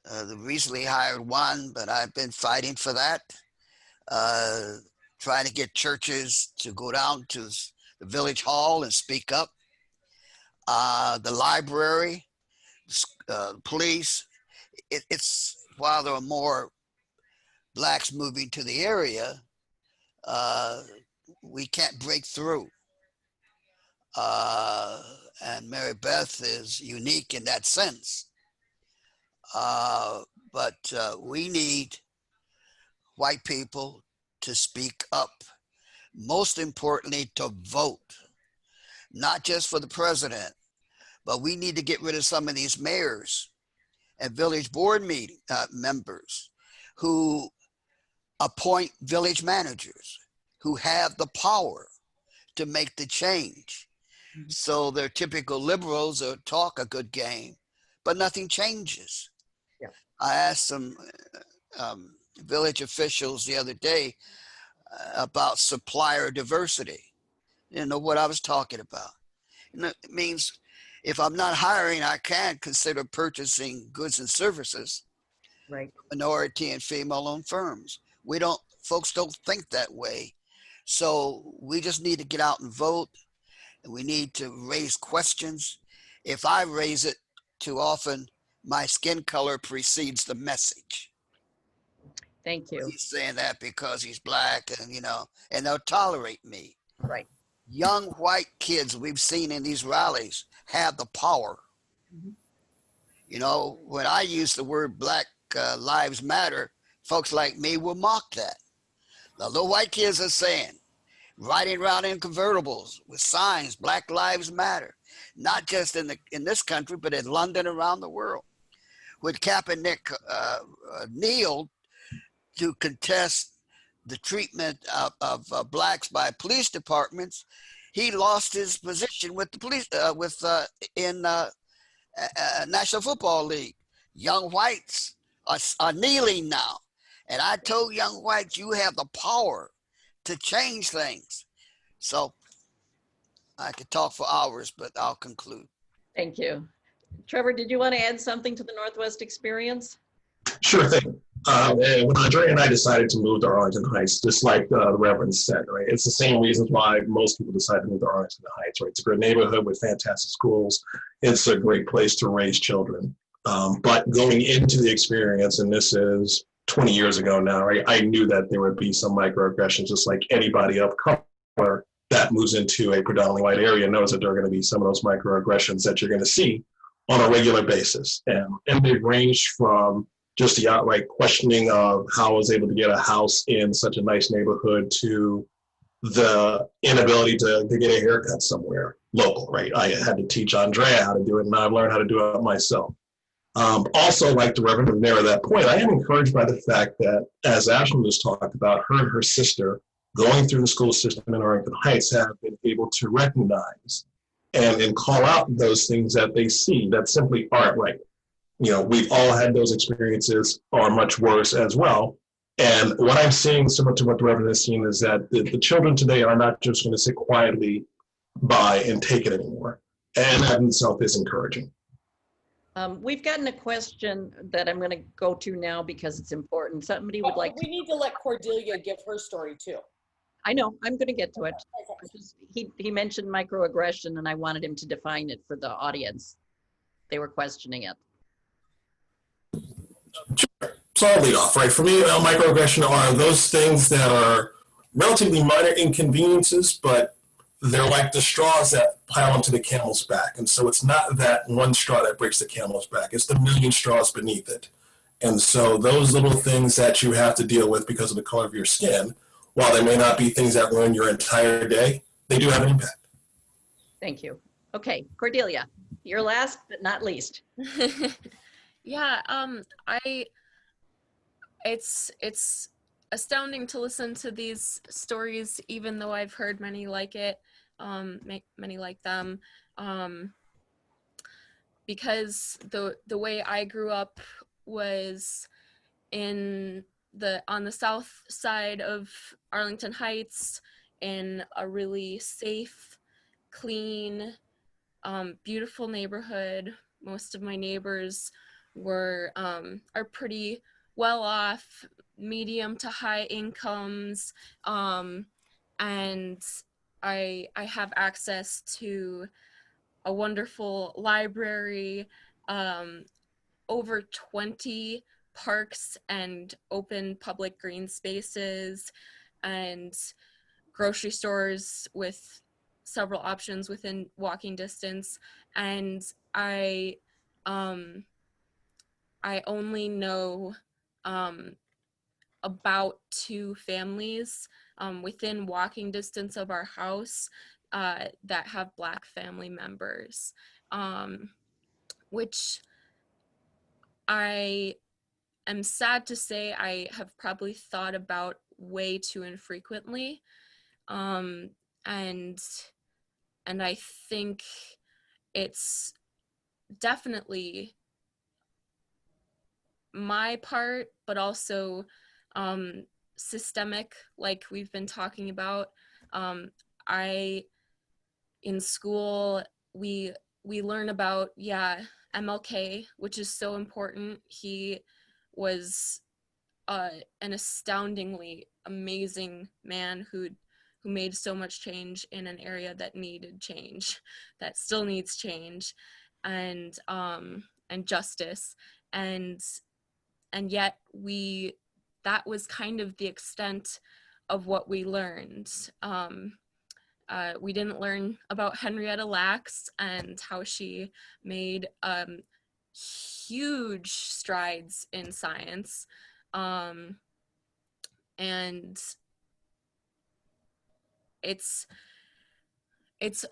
the recently hired one, but I've been fighting for that. Trying to get churches to go down to the village hall and speak up. The library, police. It's while there are more Blacks moving to the area, we can't break through. And Mary Beth is unique in that sense. But we need white people to speak up. Most importantly, to vote, not just for the president, but we need to get rid of some of these mayors and village board meeting members who appoint village managers who have the power to make the change. So they're typical liberals who talk a good game, but nothing changes. Yeah. I asked some village officials the other day about supplier diversity. You know what I was talking about. And it means if I'm not hiring, I can consider purchasing goods and services. Right. Minority and female-owned firms. Folks don't think that way. So we just need to get out and vote. And we need to raise questions. If I raise it too often, my skin color precedes the message. Thank you. He's saying that because he's Black, and and they'll tolerate me. Right. Young white kids we've seen in these rallies have the power. When I use the word Black Lives Matter, folks like me will mock that. The little white kids are saying, riding around in convertibles with signs, Black Lives Matter, not just in this country, but in London, around the world. When Kaepernick kneeled to contest the treatment of blacks by police departments, he lost his position with the police, in National Football League. Young whites are kneeling now. And I told young whites, you have the power to change things. So I could talk for hours, but I'll conclude. Thank you. Trevor, did you want to add something to the Northwest experience? Sure thing. And when Andre and I decided to move to Arlington Heights, just like the Reverend said, right? It's the same reasons why most people decide to move to Arlington Heights, right? It's a great neighborhood with fantastic schools. It's a great place to raise children. But going into the experience, and this is 20 years ago now, right? I knew that there would be some microaggressions, just like anybody of color that moves into a predominantly white area knows that there are going to be some of those microaggressions that you're going to see on a regular basis. And they range from just the outright questioning of how I was able to get a house in such a nice neighborhood to the inability to get a haircut somewhere local, right? I had to teach Andrea how to do it, and I've learned how to do it myself. Also, like the Reverend Mayor, at that point, I am encouraged by the fact that, as Ashley was talked about, her and her sister going through the school system in Arlington Heights have been able to recognize and call out those things that they see that simply aren't right. You know, we've all had those experiences, or much worse as well. And what I'm seeing, similar to what the Reverend has seen, is that the children today are not just going to sit quietly by and take it anymore. And that in itself is encouraging. We've gotten a question that I'm going to go to now because it's important. Somebody would like We need to let Cordelia give her story too. I know, I'm going to get to it. He mentioned microaggression, and I wanted him to define it for the audience. They were questioning it. Sure. So I'll lead off, right? For me, microaggression are those things that are relatively minor inconveniences, but they're like the straws that pile onto the camel's back. And so it's not that one straw that breaks the camel's back, it's the million straws beneath it. And so those little things that you have to deal with because of the color of your skin, while they may not be things that ruin your entire day, they do have an impact. Thank you. Okay, Cordelia, you're last but not least. Yeah, it's astounding to listen to these stories, even though I've heard many like it, many like them, because the way I grew up was on the south side of Arlington Heights, in a really safe, clean, beautiful neighborhood. Most of my neighbors are pretty well off, medium to high incomes, and I have access to a wonderful library, over 20 parks and open public green spaces, and grocery stores with several options within walking distance. And I only know about 2 families within walking distance of our house that have Black family members, which I am sad to say I have probably thought about way too infrequently. And I think it's definitely my part, but also systemic, like we've been talking about. In school, we learn about, MLK, which is so important. He was an astoundingly amazing man who made so much change in an area that needed change, that still needs change, and justice, and yet that was kind of the extent of what we learned. We didn't learn about Henrietta Lacks and how she made huge strides in science, and it's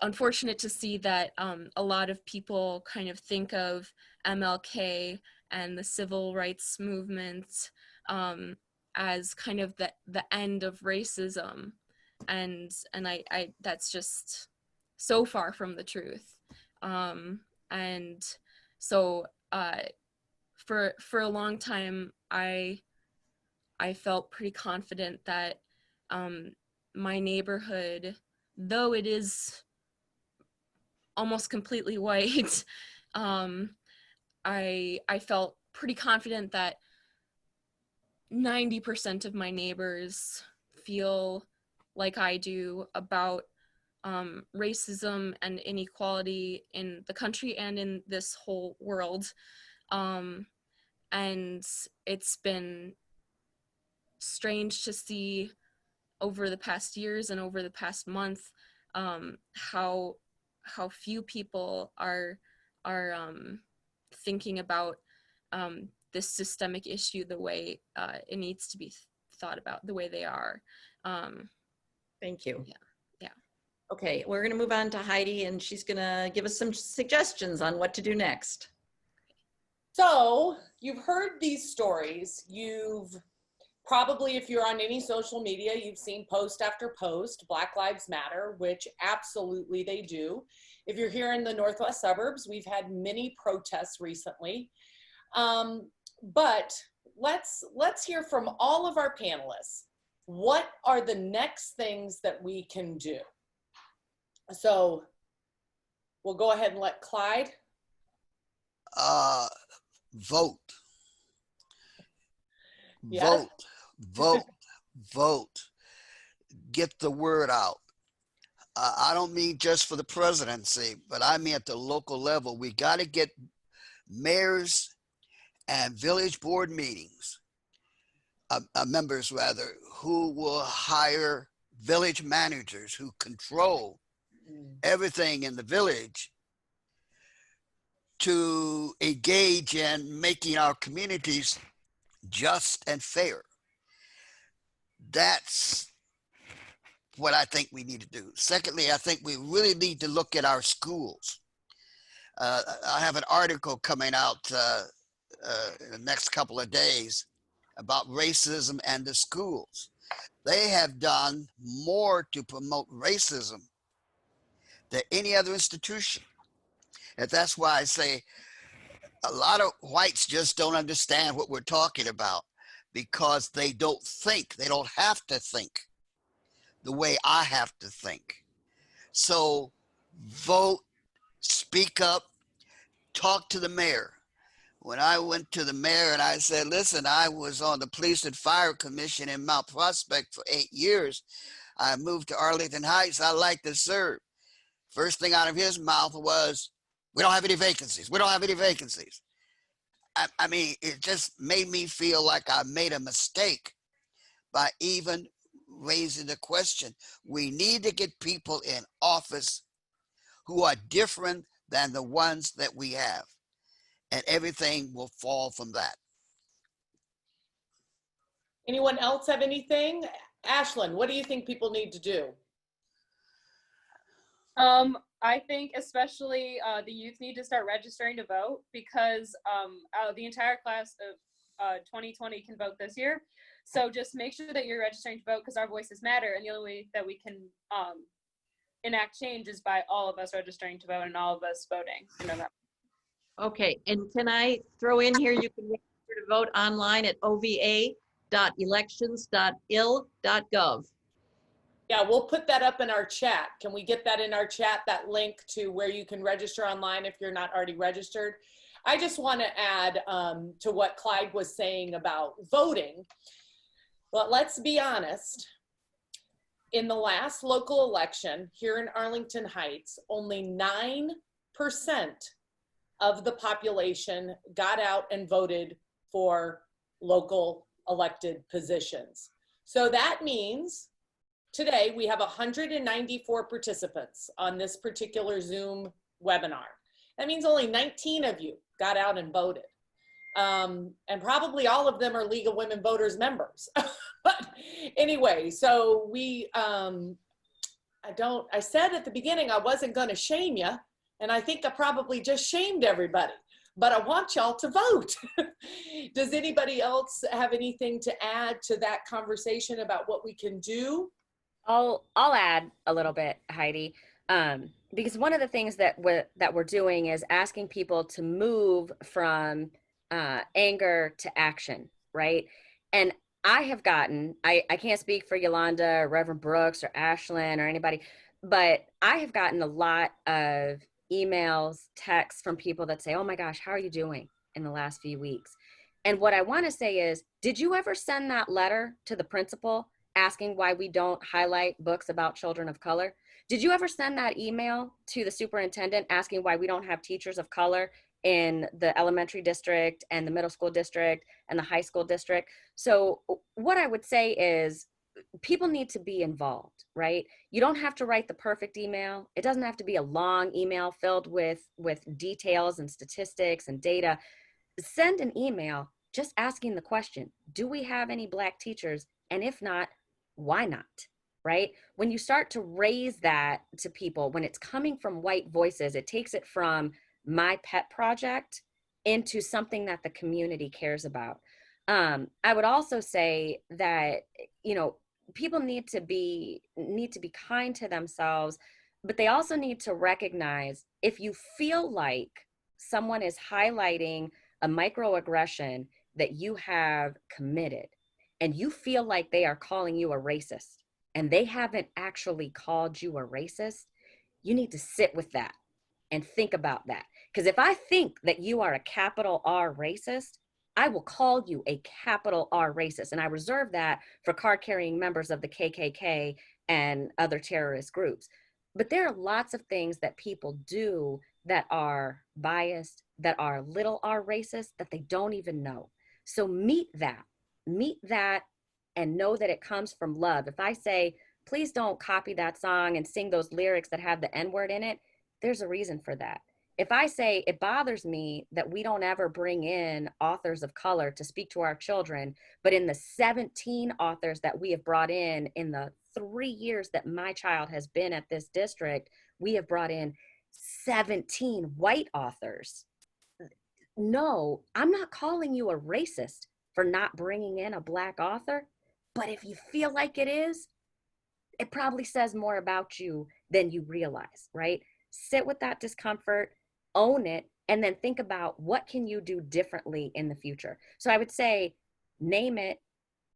unfortunate to see that a lot of people kind of think of MLK and the civil rights movement as kind of the end of racism, and I that's just so far from the truth. And so for a long time, I felt pretty confident that my neighborhood, though it is almost completely white, I felt pretty confident that 90% of my neighbors feel like I do about racism and inequality in the country and in this whole world. And it's been strange to see over the past years and over the past month how few people are thinking about this systemic issue the way it needs to be thought about, the way they are. Thank you. Yeah. Okay, we're going to move on to Heidi, and she's going to give us some suggestions on what to do next. So you've heard these stories. You've probably, if you're on any social media, you've seen post after post, Black Lives Matter, which absolutely they do. If you're here in the Northwest suburbs, we've had many protests recently. But let's hear from all of our panelists. What are the next things that we can do? So we'll go ahead and let Clyde. Vote. Yes. Vote. Get the word out. I don't mean just for the presidency, but I mean at the local level. We got to get mayors and village board meetings, members rather, who will hire village managers who control everything in the village to engage in making our communities just and fair. That's what I think we need to do. Secondly, I think we really need to look at our schools. I have an article coming out in the next couple of days about racism and the schools. They have done more to promote racism than any other institution. And that's why I say a lot of whites just don't understand what we're talking about, because they don't think, they don't have to think the way I have to think. So vote, speak up, talk to the mayor. When I went to the mayor and I said, listen, I was on the Police and Fire Commission in Mount Prospect for 8 years. I moved to Arlington Heights. I like to serve. First thing out of his mouth was, we don't have any vacancies. We don't have any vacancies. I mean, it just made me feel like I made a mistake by even raising the question. We need to get people in office who are different than the ones that we have, and everything will fall from that. Anyone else have anything? Ashlyn, what do you think people need to do? I think especially the youth need to start registering to vote, because the entire class of 2020 can vote this year. So just make sure that you're registering to vote, because our voices matter, and the only way that we can enact change is by all of us registering to vote and all of us voting. You know that. Okay, and can I throw in here, you can register to vote online at ova.elections.il.gov. Yeah, we'll put that up in our chat. Can we get that in our chat, that link to where you can register online if you're not already registered? I just want to add to what Clyde was saying about voting. But let's be honest, in the last local election here in Arlington Heights, only 9% of the population got out and voted for local elected positions. So that means today we have 194 participants on this particular Zoom webinar. That means only 19 of you got out and voted. And probably all of them are League of Women Voters members. But anyway, so we I said at the beginning I wasn't going to shame you, and I think I probably just shamed everybody, but I want y'all to vote. Does anybody else have anything to add to that conversation about what we can do? I'll add a little bit, Heidi, because one of the things that we're doing is asking people to move from anger to action, right? And I have gotten, I can't speak for Yolanda or Reverend Brooks or Ashlyn or anybody, but I have gotten a lot of emails, texts from people that say, oh my gosh, how are you doing in the last few weeks? And what I want to say is, did you ever send that letter to the principal asking why we don't highlight books about children of color? Did you ever send that email to the superintendent asking why we don't have teachers of color in the elementary district and the middle school district and the high school district? So what I would say is people need to be involved, right? You don't have to write the perfect email. It doesn't have to be a long email filled with details and statistics and data. Send an email just asking the question, do we have any Black teachers? And if not, why not? Right? When you start to raise that to people, when it's coming from white voices, it takes it from my pet project into something that the community cares about. I would also say that, you know, people need to be kind to themselves, but they also need to recognize if you feel like someone is highlighting a microaggression that you have committed and you feel like they are calling you a racist and they haven't actually called you a racist, you need to sit with that and think about that. Because if I think that you are a capital R racist, I will call you a capital R racist. And I reserve that for card-carrying members of the KKK and other terrorist groups. But there are lots of things that people do that are biased, that are little r racist, that they don't even know. So meet that and know that it comes from love. If I say, please don't copy that song and sing those lyrics that have the N-word in it, there's a reason for that. If I say it bothers me that we don't ever bring in authors of color to speak to our children, but in the 17 authors that we have brought in the 3 years that my child has been at this district, we have brought in 17 white authors. No, I'm not calling you a racist for not bringing in a Black author, but if you feel like it is, it probably says more about you than you realize, right? Sit with that discomfort, own it, and then think about what can you do differently in the future. So I would say, name it,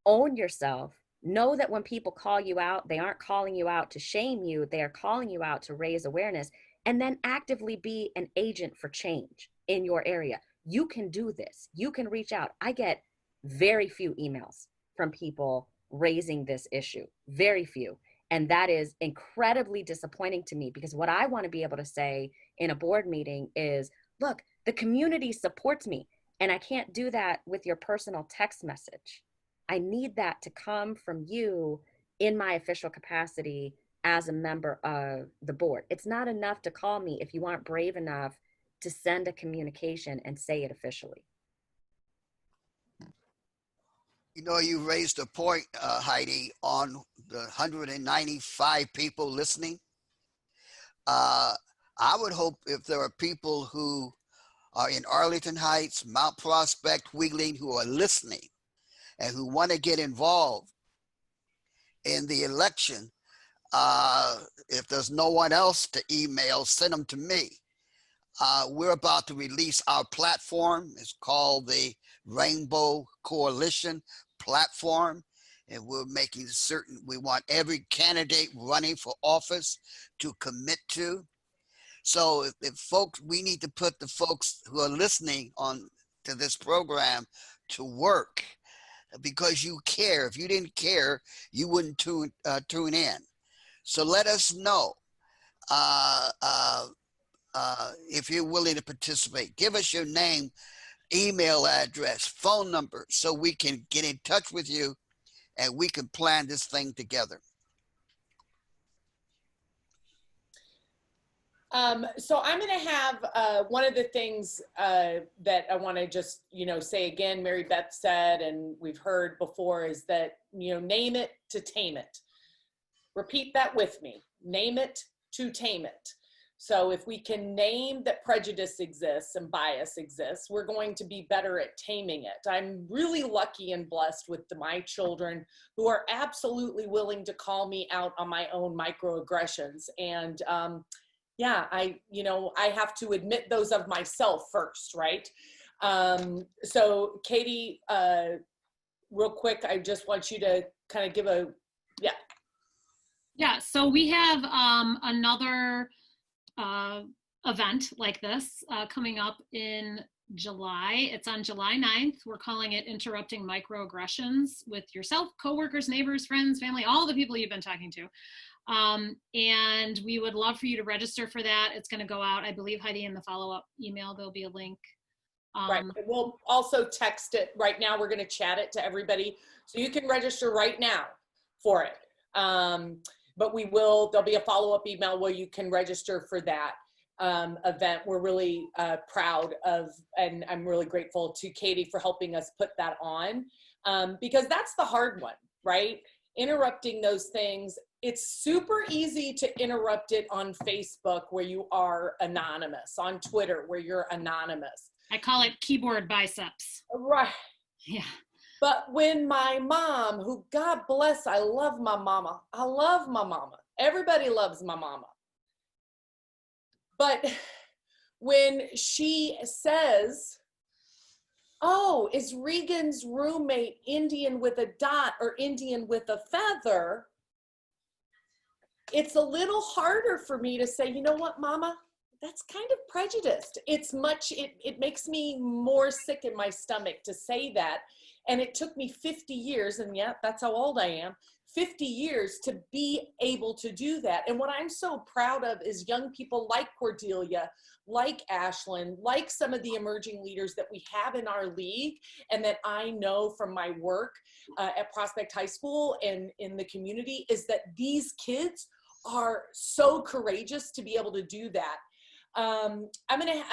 own yourself, know that when people call you out, they aren't calling you out to shame you, they are calling you out to raise awareness, and then actively be an agent for change in your area. You can do this. You can reach out. I get very few emails from people raising this issue, very few. And that is incredibly disappointing to me, because what I want to be able to say in a board meeting is, look, the community supports me, and I can't do that with your personal text message. I need that to come from you in my official capacity as a member of the board. It's not enough to call me if you aren't brave enough to send a communication and say it officially. You know, you raised a point, Heidi, on the 195 people listening. I would hope if there are people who are in Arlington Heights, Mount Prospect, Wheeling, who are listening and who want to get involved in the election, if there's no one else to email, send them to me. We're about to release our platform. It's called the Rainbow Coalition platform, and we're making certain we want every candidate running for office to commit to. So if folks, we need to put the folks who are listening on to this program to work, because you care. If you didn't care, you wouldn't tune in. So let us know if you're willing to participate. Give us your name, email address, phone number, so we can get in touch with you and we can plan this thing together. So I'm going to have one of the things that I want to just, say again, Mary Beth said, and we've heard before, is that, name it to tame it. Repeat that with me. name it to tame it. So if we can name that prejudice exists and bias exists, we're going to be better at taming it. I'm really lucky and blessed with my children who are absolutely willing to call me out on my own microaggressions. And yeah, I have to admit those of myself first, right? So Katie, real quick, I just want you to kind of give a, Yeah, so we have another event like this coming up in July. It's on July 9th. We're calling it Interrupting Microaggressions with yourself, coworkers, neighbors, friends, family, all the people you've been talking to. And we would love for you to register for that. It's going to go out, I believe, Heidi, in the follow-up email, there'll be a link. Right. We'll also text it right now. We're going to chat it to everybody. So you can register right now for it. But there'll be a follow-up email where you can register for that event. We're really proud of, and I'm really grateful to Katie for helping us put that on, because that's the hard one, right? Interrupting those things. It's super easy to interrupt it on Facebook where you are anonymous, on Twitter where you're anonymous. I call it keyboard biceps. Right. Yeah. But when my mom, who God bless, I love my mama. I love my mama. Everybody loves my mama. But when she says, oh, is Regan's roommate Indian with a dot or Indian with a feather? It's a little harder for me to say, you know what, mama? That's kind of prejudiced. It makes me more sick in my stomach to say that. And it took me 50 years, and yeah, that's how old I am, 50 years to be able to do that. And what I'm so proud of is young people like Cordelia, like Ashlyn, like some of the emerging leaders that we have in our league, and that I know from my work at Prospect High School and in the community, is that these kids are so courageous to be able to do that. I'm going to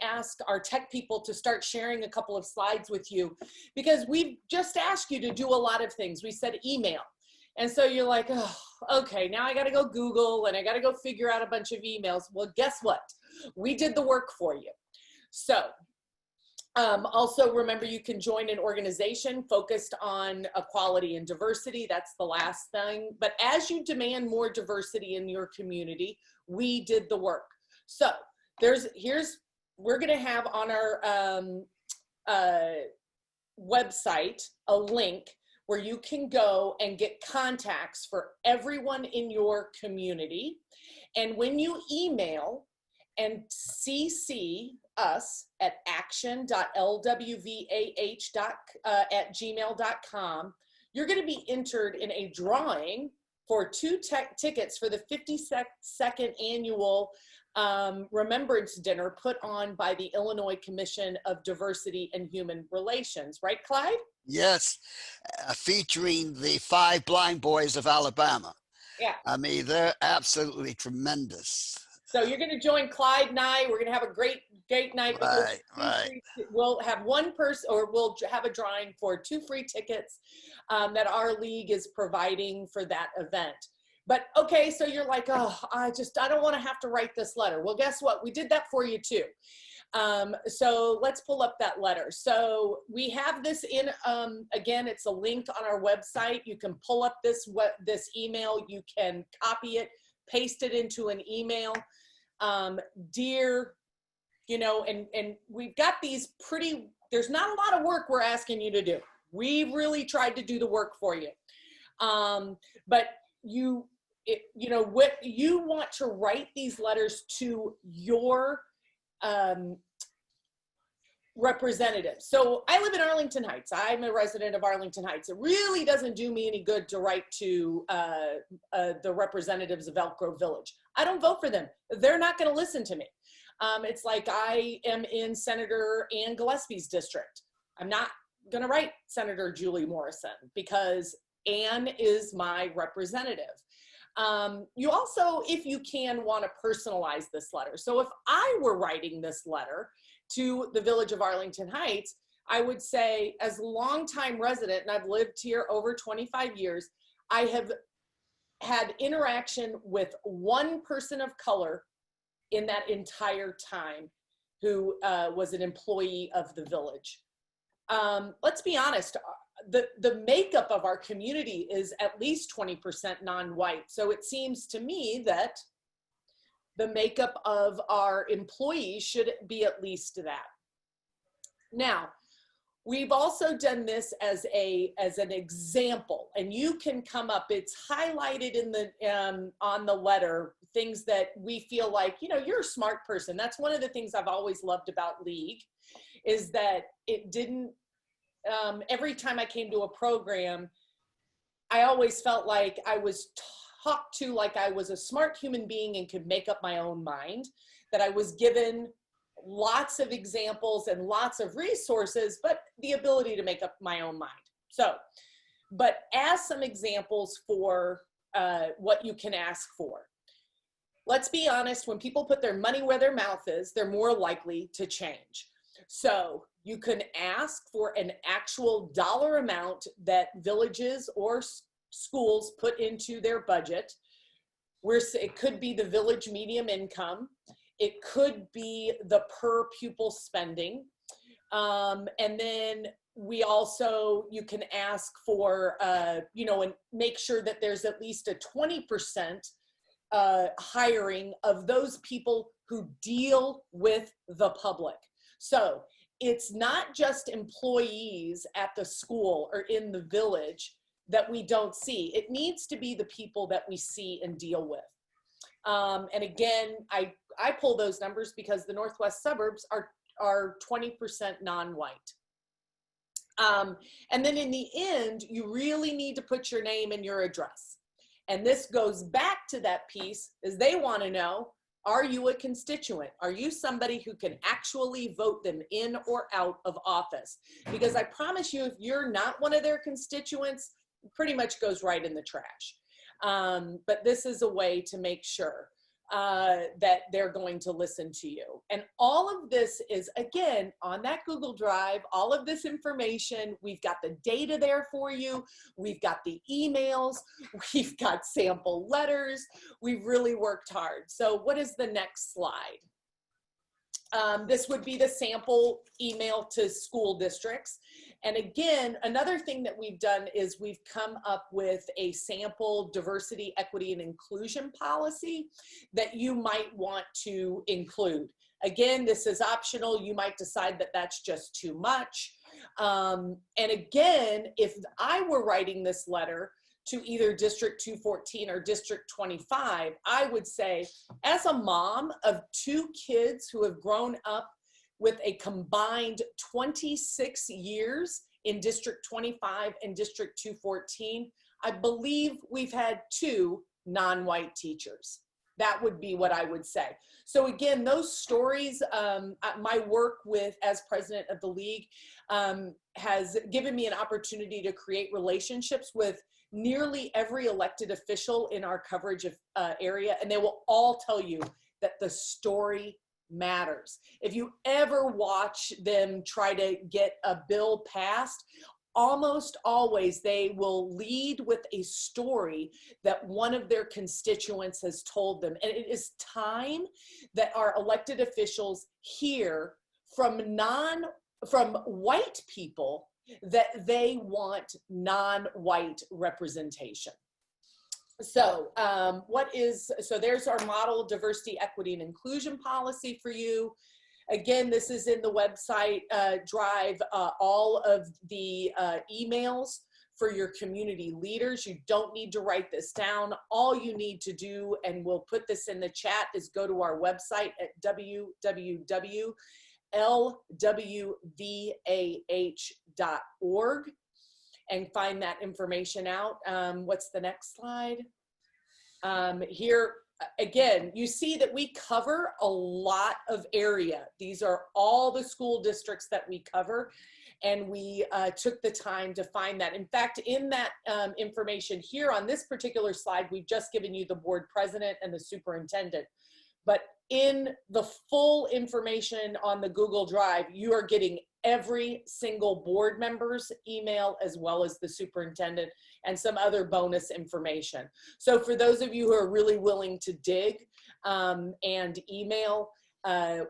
ask our tech people to start sharing a couple of slides with you, because we've just asked you to do a lot of things. We said email. And so you're like, oh, okay, now I got to go Google and I got to go figure out a bunch of emails. Well, guess what? We did the work for you. So also remember, you can join an organization focused on equality and diversity. That's the last thing. But as you demand more diversity in your community, we did the work. So we're going to have on our website a link where you can go and get contacts for everyone in your community. And when you email and CC us at action.lwvah@gmail.com, you're going to be entered in a drawing for 2 tickets for the 52nd annual Remembrance Dinner put on by the Illinois Commission of Diversity and Human Relations. Right, Clyde? Yes, featuring the 5 blind boys of Alabama. Yeah. I mean, they're absolutely tremendous. So you're going to join Clyde and I. We're going to have a great night. Right. We'll have one person, or we'll have a drawing for 2 free tickets that our league is providing for that event. But okay, so you're like, oh, I don't want to have to write this letter. Well, guess what? We did that for you too. So let's pull up that letter. So we have this in, again, it's a link on our website. You can pull up this email. You can copy it, paste it into an email. Dear, and we've got these there's not a lot of work we're asking you to do. We've really tried to do the work for you. But what you want to write these letters to your representatives. So I live in Arlington Heights. I'm a resident of Arlington Heights. It really doesn't do me any good to write to the representatives of Elk Grove Village. I don't vote for them. They're not going to listen to me. It's like I am in Senator Ann Gillespie's district. I'm not going to write Senator Julie Morrison because Ann is my representative. You also, if you can, want to personalize this letter. So if I were writing this letter to the Village of Arlington Heights, I would say, as a longtime resident, and I've lived here over 25 years, I have had interaction with one person of color in that entire time who was an employee of the village. Let's be honest, the makeup of our community is at least 20% non-white. So it seems to me that the makeup of our employees should be at least that. Now, we've also done this as an example, and you can come up, it's highlighted in the on the letter, things that we feel like, you know, you're a smart person. That's one of the things I've always loved about League, is that it didn't, every time I came to a program, I always felt like I was talked to like I was a smart human being and could make up my own mind, that I was given lots of examples and lots of resources, but the ability to make up my own mind. So, but as some examples for what you can ask for. Let's be honest, when people put their money where their mouth is, they're more likely to change. So you can ask for an actual dollar amount that villages or schools put into their budget. It could be the village medium income. It could be the per pupil spending. And then we also, you can ask for, you know, and make sure that there's at least a 20% hiring of those people who deal with the public. So it's not just employees at the school or in the village that we don't see. It needs to be the people that we see and deal with. And again, I pull those numbers because the Northwest suburbs are 20% non-white. And then in the end, you really need to put your name and your address. And this goes back to that piece, is they want to know, are you a constituent? Are you somebody who can actually vote them in or out of office? Because I promise you, if you're not one of their constituents, it pretty much goes right in the trash. But this is a way to make sure that they're going to listen to you. And all of this is, again, on that Google Drive, all of this information, we've got the data there for you. We've got the emails, we've got sample letters. We've really worked hard. So what is the next slide? This would be the sample email to school districts. And again, another thing that we've done is we've come up with a sample diversity, equity, and inclusion policy that you might want to include. Again, this is optional. You might decide that that's just too much. And again, if I were writing this letter to either District 214 or District 25, I would say, as a mom of 2 kids who have grown up with a combined 26 years in District 25 and District 214, I believe we've had 2 non-white teachers. That would be what I would say. So again, those stories, my work with, as president of the League, has given me an opportunity to create relationships with nearly every elected official in our coverage of area, and they will all tell you that the story matters. If you ever watch them try to get a bill passed, almost always they will lead with a story that one of their constituents has told them. And it is time that our elected officials hear from white people that they want non-white representation. So so there's our model diversity, equity, and inclusion policy for you. Again, this is in the website drive, all of the emails for your community leaders. You don't need to write this down. All you need to do, and we'll put this in the chat, is go to our website at www.LWV-AH.org and find that information out. What's the next slide? Here, again, you see that we cover a lot of area. These are all the school districts that we cover, and we took the time to find that. In fact, in that information here on this particular slide, we've just given you the board president and the superintendent. But in the full information on the Google Drive, you are getting every single board member's email as well as the superintendent and some other bonus information. So for those of you who are really willing to dig and email,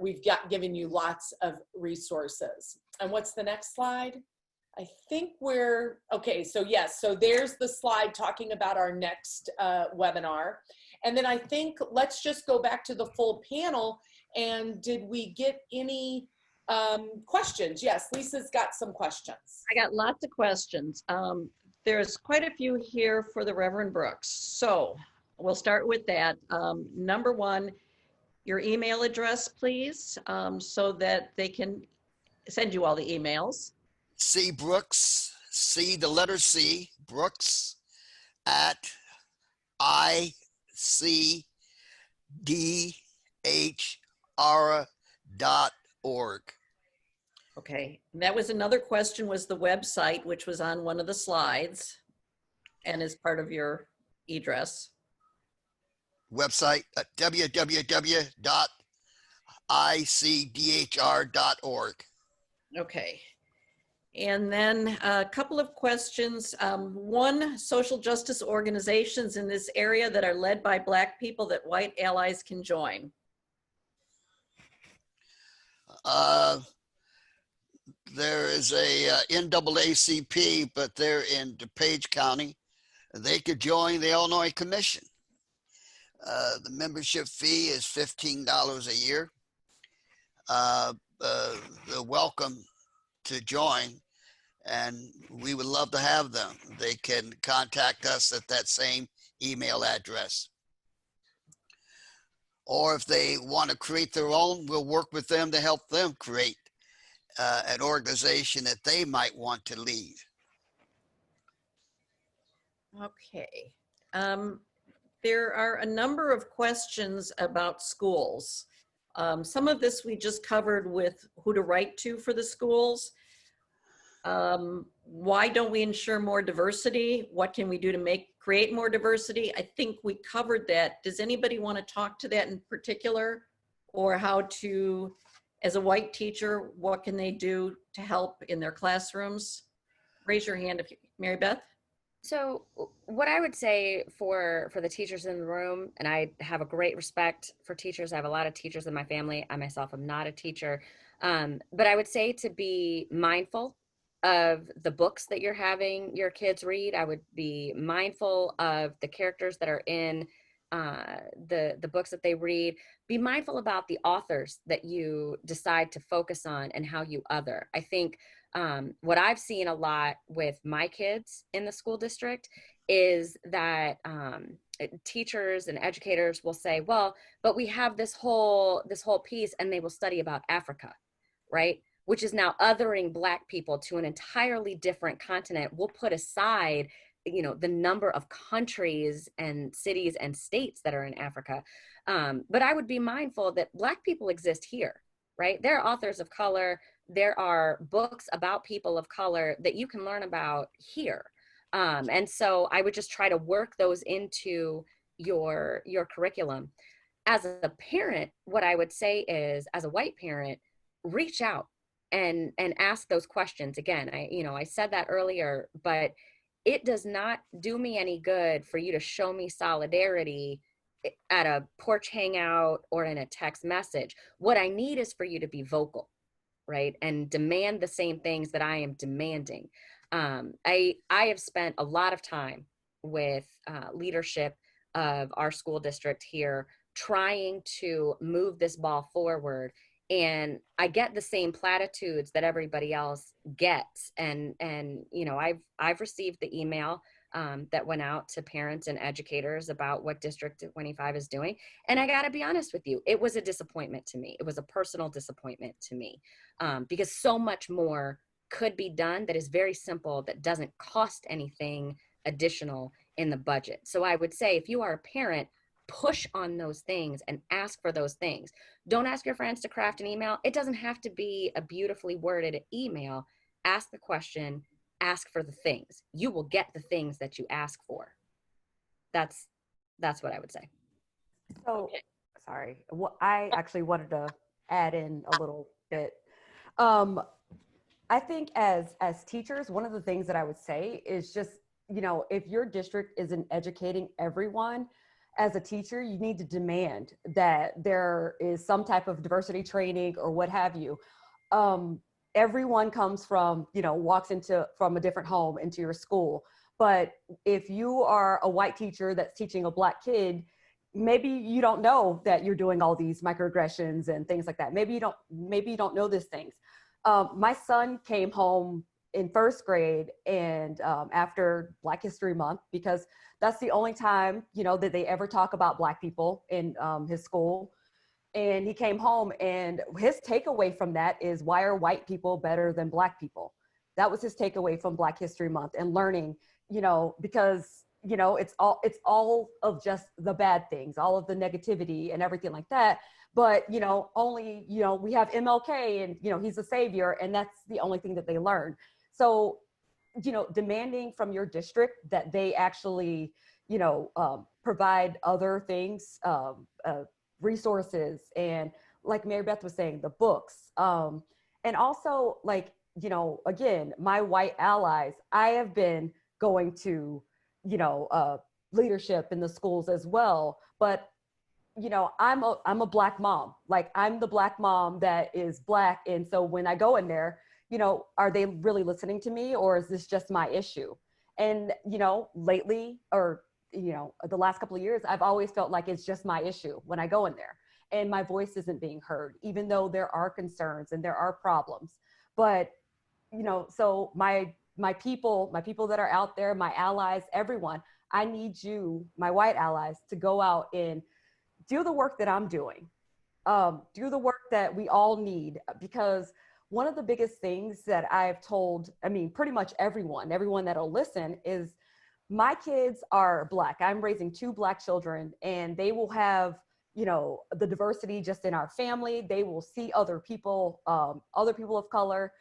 we've given you lots of resources. And what's the next slide? I think we're, okay, so yes, so there's the slide talking about our next webinar. And then I think let's just go back to the full panel. And did we get any questions? Yes, Lisa's got some questions. I got lots of questions. There's quite a few here for the Reverend Brooks. So we'll start with that. Number one, your email address, please, so that they can send you all the emails. C Brooks, C, the letter C, Brooks at ICDHR.org. Okay, that was another question, was the website, which was on one of the slides and is part of your address. Website at www.icdhr.org. Okay. And then a couple of questions. One, social justice organizations in this area that are led by Black people that white allies can join. There is a NAACP, but they're in DuPage County. They could join the Illinois Commission. The membership fee is $15 a year. They're welcome to join, and we would love to have them. They can contact us at that same email address. Or if they want to create their own, we'll work with them to help them create an organization that they might want to lead. Okay. There are a number of questions about schools. Some of this we just covered with who to write to for the schools. Why don't we ensure more diversity? What can we do to create more diversity? I think we covered that. Does anybody want to talk to that in particular, or how to, as a white teacher, what can they do to help in their classrooms? Raise your hand if you, Mary Beth. So what I would say for the teachers in the room, and I have a great respect for teachers. I have a lot of teachers in my family. I myself am not a teacher. But I would say to be mindful of the books that you're having your kids read. I would be mindful of the characters that are in the books that they read. Be mindful about the authors that you decide to focus on and how you other. I think what I've seen a lot with my kids in the school district is that teachers and educators will say, well, but we have this whole piece, and they will study about Africa, right? Which is now othering Black people to an entirely different continent. We'll put aside, the number of countries and cities and states that are in Africa. But I would be mindful that Black people exist here, right? There are authors of color. There are books about people of color that you can learn about here. And so I would just try to work those into your curriculum. As a parent, what I would say is, as a white parent, reach out and ask those questions. Again, I said that earlier, but it does not do me any good for you to show me solidarity at a porch hangout or in a text message. What I need is for you to be vocal, right? And demand the same things that I am demanding. I have spent a lot of time with leadership of our school district here, trying to move this ball forward. And I get the same platitudes that everybody else gets. And I've received the email that went out to parents and educators about what District 25 is doing. And I gotta be honest with you, it was a disappointment to me. It was a personal disappointment to me because so much more could be done that is very simple, that doesn't cost anything additional in the budget. So I would say, if you are a parent, push on those things and ask for those things. Don't ask your friends to craft an email. It doesn't have to be a beautifully worded email. Ask the question, ask for the things. You will get the things that you ask for. That's what I would say. So, sorry. Well, I actually wanted to add in a little bit. I think as teachers, one of the things that I would say is just, if your district isn't educating everyone, as a teacher, you need to demand that there is some type of diversity training or what have you. Everyone comes from, walks from a different home into your school. But if you are a white teacher that's teaching a Black kid, maybe you don't know that you're doing all these microaggressions and things like that. Maybe you don't know these things. My son came home in first grade and after Black History Month, because that's the only time, that they ever talk about Black people in his school. And he came home and his takeaway from that is, why are white people better than Black people? That was his takeaway from Black History Month, and learning, because, it's all of just the bad things, all of the negativity and everything like that. But, only, we have MLK and, he's a savior, and that's the only thing that they learn. So, demanding from your district that they actually, provide other things, resources, and like Mary Beth was saying, the books. And also, like, again, my white allies, I have been going to, leadership in the schools as well. But, I'm a Black mom. Like, I'm the Black mom that is Black. And so when I go in there, are they really listening to me, or is this just my issue? And, lately, or, the last couple of years, I've always felt like it's just my issue when I go in there and my voice isn't being heard, even though there are concerns and there are problems. But, so my people that are out there, my allies, everyone, I need you, my white allies, to go out and do the work that I'm doing. Do the work that we all need, because one of the biggest things that I've told, pretty much everyone that'll listen, is my kids are Black. I'm raising 2 Black children, and they will have, the diversity just in our family. They will see other people of color,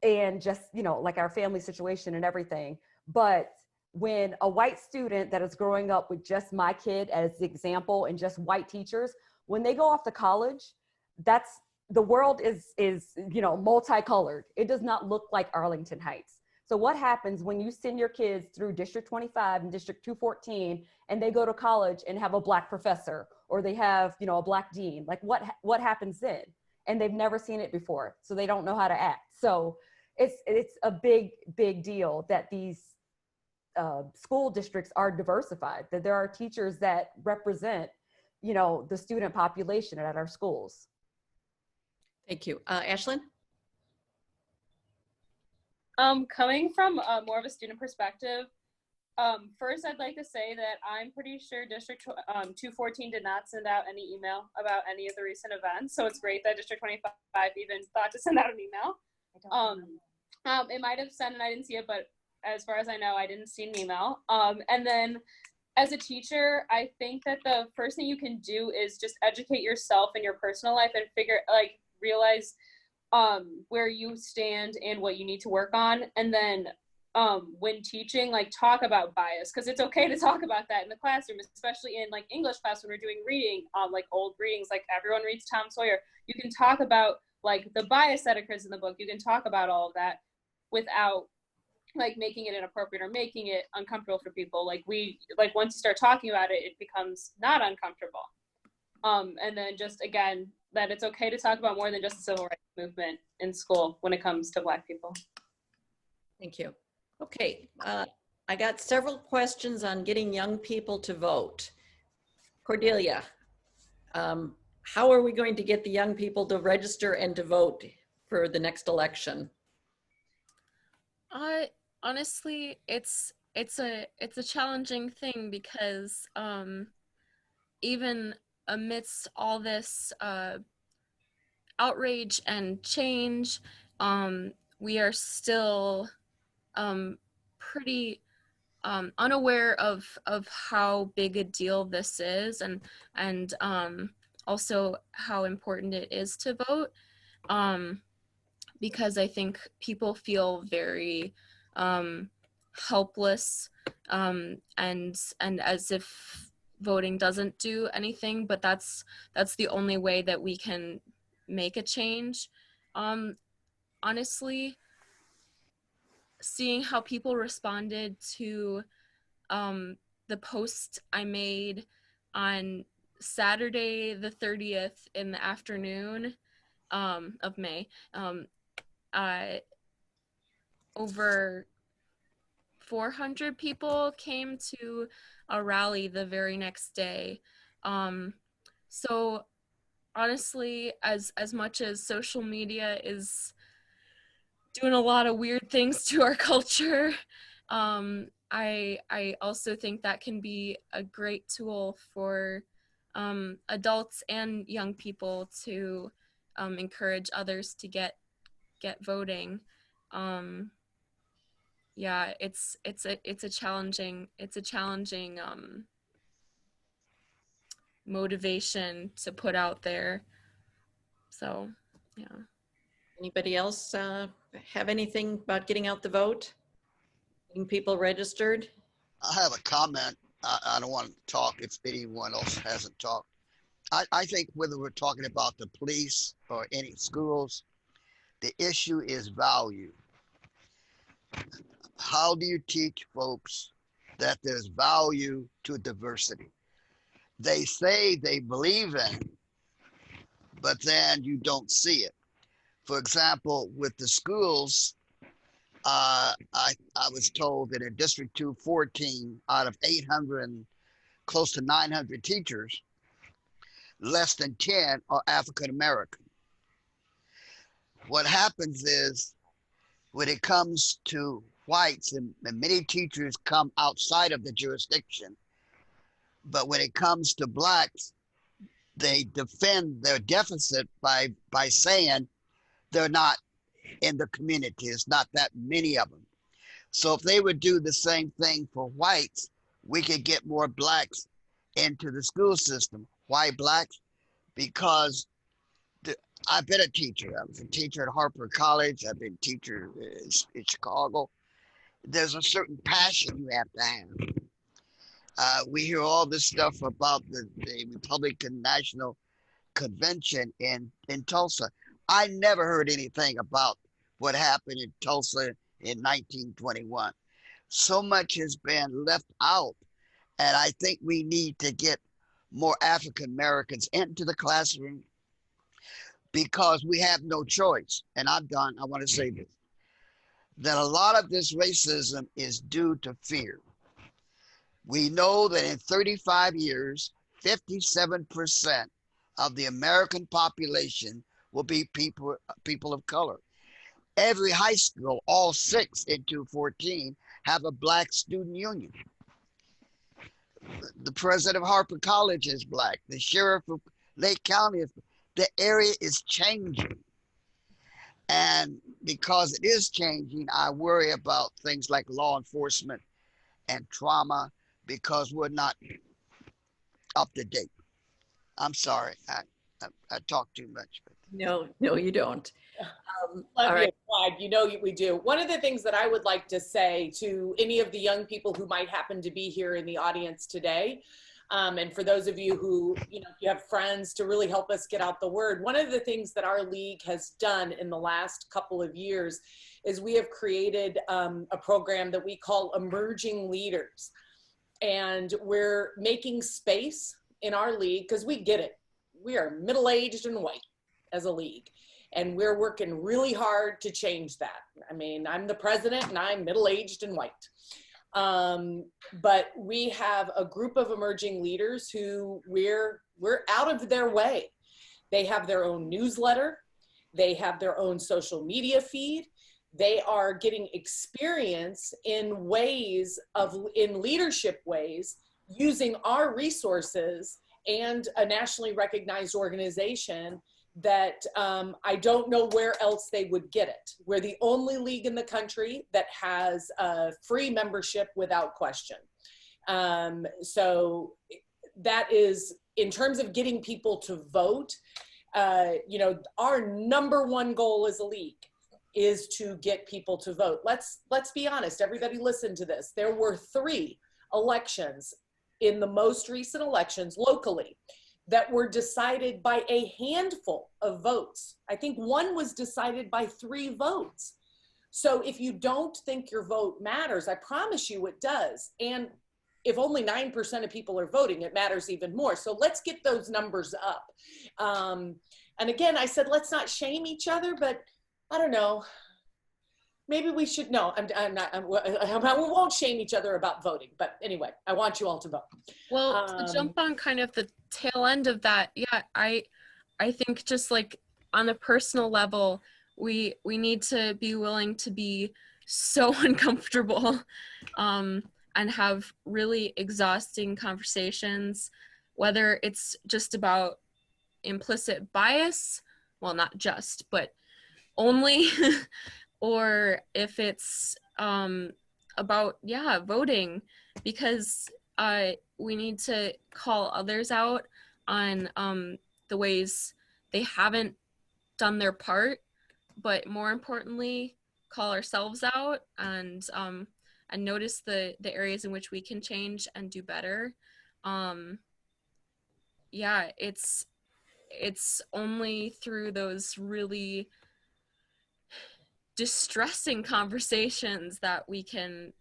and just, like our family situation and everything. But when a white student that is growing up with just my kid as the example and just white teachers, when they go off to college, the world is multicolored. It does not look like Arlington Heights. So what happens when you send your kids through District 25 and District 214, and they go to college and have a Black professor, or they have, a Black dean? Like, what happens then? And they've never seen it before, so they don't know how to act. So it's a big deal that these school districts are diversified, that there are teachers that represent, the student population at our schools. Thank you. Ashlyn? Coming from more of a student perspective, first I'd like to say that I'm pretty sure District 214 did not send out any email about any of the recent events. So it's great that District 25 even thought to send out an email. It might have sent and I didn't see it, but as far as I know, I didn't see an email. And then as a teacher, I think that the first thing you can do is just educate yourself in your personal life and realize where you stand and what you need to work on. And then when teaching, talk about bias, because it's okay to talk about that in the classroom, especially in English class when we're doing reading, old readings, everyone reads Tom Sawyer. You can talk about the bias that occurs in the book. You can talk about all of that without making it inappropriate or making it uncomfortable for people. Once you start talking about it, it becomes not uncomfortable. And then just, again, that it's okay to talk about more than just the civil rights movement in school when it comes to Black people. Thank you. Okay, I got several questions on getting young people to vote. Cordelia, how are we going to get the young people to register and to vote for the next election? Honestly, it's a challenging thing, because even amidst all this outrage and change, we are still pretty unaware of how big a deal this is, and also how important it is to vote, because I think people feel very helpless, and as if voting doesn't do anything, but that's the only way that we can make a change. Honestly, seeing how people responded to the post I made on Saturday the 30th in the afternoon of May, over 400 people came to a rally the very next day. So honestly, as much as social media is doing a lot of weird things to our culture, I also think that can be a great tool for adults and young people to encourage others to get voting. Yeah, it's a challenging motivation to put out there. So yeah. Anybody else have anything about getting out the vote? Getting people registered? I have a comment. I don't want to talk if anyone else hasn't talked. I think whether we're talking about the police or any schools, the issue is value. How do you teach folks that there's value to diversity? They say they believe in, but then you don't see it. For example, with the schools, I was told that in District 214, out of 800 and close to 900 teachers, less than 10 are African American. What happens is when it comes to whites, and many teachers come outside of the jurisdiction, but when it comes to blacks, they defend their deficit by saying they're not in the community. It's not that many of them. So if they would do the same thing for whites, we could get more blacks into the school system. Why blacks? Because I've been a teacher. I was a teacher at Harper College. I've been a teacher in Chicago. There's a certain passion you have to have. We hear all this stuff about the Republican National Convention in Tulsa. I never heard anything about what happened in Tulsa in 1921. So much has been left out, and I think we need to get more African Americans into the classroom because we have no choice. And I'm done. I want to say this, that a lot of this racism is due to fear. We know that in 35 years, 57% of the American population will be people of color. Every high school, all 6 in 214, have a black student union. The president of Harper College is black. The sheriff of Lake County is black. The area is changing. And because it is changing, I worry about things like law enforcement and trauma because we're not up to date. I'm sorry, I talk too much. No, you don't. Love all right. you, you know we do. One of the things that I would like to say to any of the young people who might happen to be here in the audience today, and for those of you who, if you have friends to really help us get out the word, one of the things that our league has done in the last couple of years is we have created a program that we call Emerging Leaders. And we're making space in our league because we get it. We are middle-aged and white as a league. And we're working really hard to change that. I mean, I'm the president and I'm middle-aged and white. But we have a group of emerging leaders who we're out of their way. They have their own newsletter. They have their own social media feed. They are getting experience in leadership ways, using our resources and a nationally recognized organization that I don't know where else they would get it. We're the only league in the country that has a free membership without question. So that is, in terms of getting people to vote, our number one goal as a league is to get people to vote. Let's be honest, everybody listen to this. There were 3 elections in the most recent elections locally that were decided by a handful of votes. I think one was decided by 3 votes. So if you don't think your vote matters, I promise you it does. And if only 9% of people are voting, it matters even more. So let's get those numbers up. And again, I said, let's not shame each other, but I don't know. Maybe we should, no, we won't shame each other about voting. But anyway, I want you all to vote. Well, to jump on kind of the tail end of that, yeah, I think just like on a personal level, we need to be willing to be so uncomfortable and have really exhausting conversations, whether it's just about implicit bias, well, not just, but only, or if it's about, yeah, voting, because we need to call others out on the ways they haven't done their part, but more importantly, call ourselves out and notice the areas in which we can change and do better. Yeah, it's only through those really distressing conversations that we can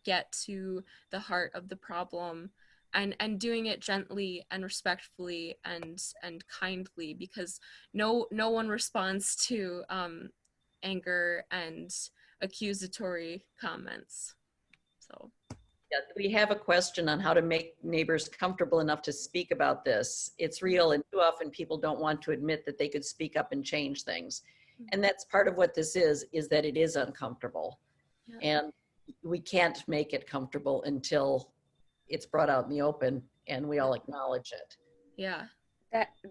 get to the heart of the problem, and doing it gently and respectfully and kindly, because no one responds to anger and accusatory comments. So yeah, we have a question on how to make neighbors comfortable enough to speak about this. It's real, and too often people don't want to admit that they could speak up and change things. And that's part of what this is that it is uncomfortable. Yeah. And we can't make it comfortable until it's brought out in the open and we all acknowledge it. Yeah.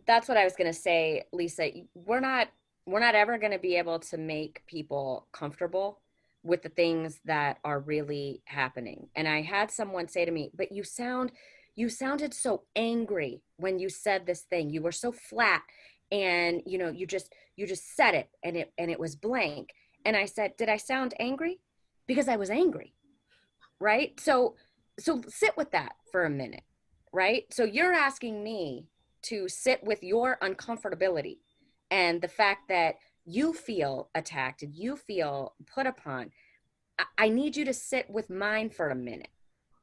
That's what I was going to say, Lisa. We're not ever going to be able to make people comfortable with the things that are really happening. And I had someone say to me, but you sounded so angry when you said this thing. You were so flat, and you just said it, and it was blank. And I said, did I sound angry? Because I was angry. Right? So sit with that for a minute, right? So you're asking me to sit with your uncomfortability and the fact that you feel attacked and you feel put upon. I need you to sit with mine for a minute,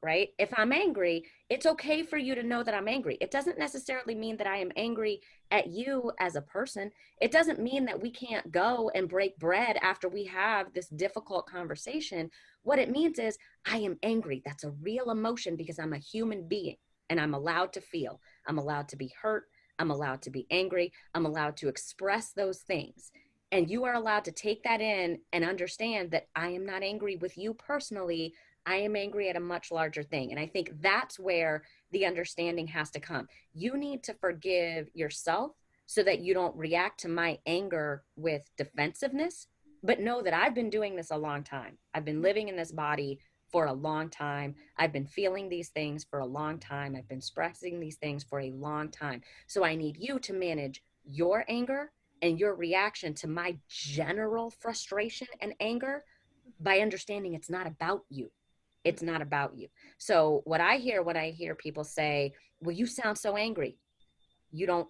right? If I'm angry, it's okay for you to know that I'm angry. It doesn't necessarily mean that I am angry at you as a person. It doesn't mean that we can't go and break bread after we have this difficult conversation. What it means is I am angry. That's a real emotion because I'm a human being and I'm allowed to feel. I'm allowed to be hurt. I'm allowed to be angry. I'm allowed to express those things. And you are allowed to take that in and understand that I am not angry with you personally. I am angry at a much larger thing. And I think that's where the understanding has to come. You need to forgive yourself so that you don't react to my anger with defensiveness, but know that I've been doing this a long time. I've been living in this body for a long time. I've been feeling these things for a long time. I've been expressing these things for a long time. So I need you to manage your anger and your reaction to my general frustration and anger by understanding it's not about you. It's not about you. So what I hear when I hear people say, well, you sound so angry. You don't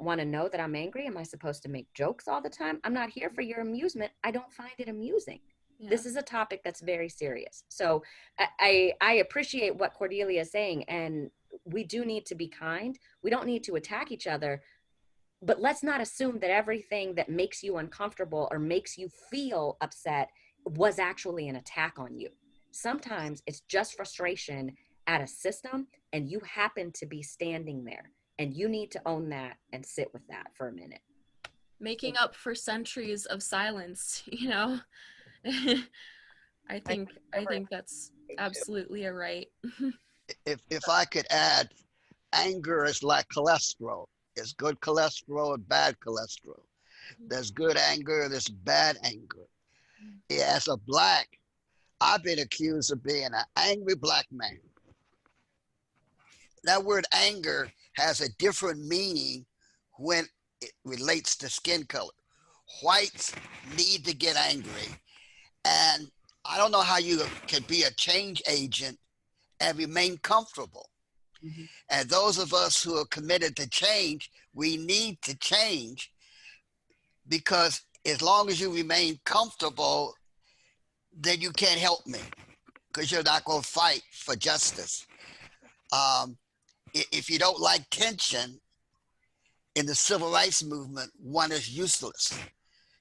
want to know that I'm angry? Am I supposed to make jokes all the time? I'm not here for your amusement. I don't find it amusing. Yeah. This is a topic that's very serious. So I appreciate what Cordelia is saying, and we do need to be kind. We don't need to attack each other, but let's not assume that everything that makes you uncomfortable or makes you feel upset was actually an attack on you. Sometimes it's just frustration at a system, and you happen to be standing there, and you need to own that and sit with that for a minute. Making up for centuries of silence, I think that's absolutely a right. If I could add, anger is like cholesterol. There's good cholesterol and bad cholesterol. There's good anger, there's bad anger. As a Black, I've been accused of being an angry Black man. That word anger has a different meaning when it relates to skin color. Whites need to get angry. And I don't know how you can be a change agent and remain comfortable. Mm-hmm. And those of us who are committed to change, we need to change, because as long as you remain comfortable, then you can't help me, because you're not going to fight for justice. If you don't like tension in the civil rights movement, one is useless.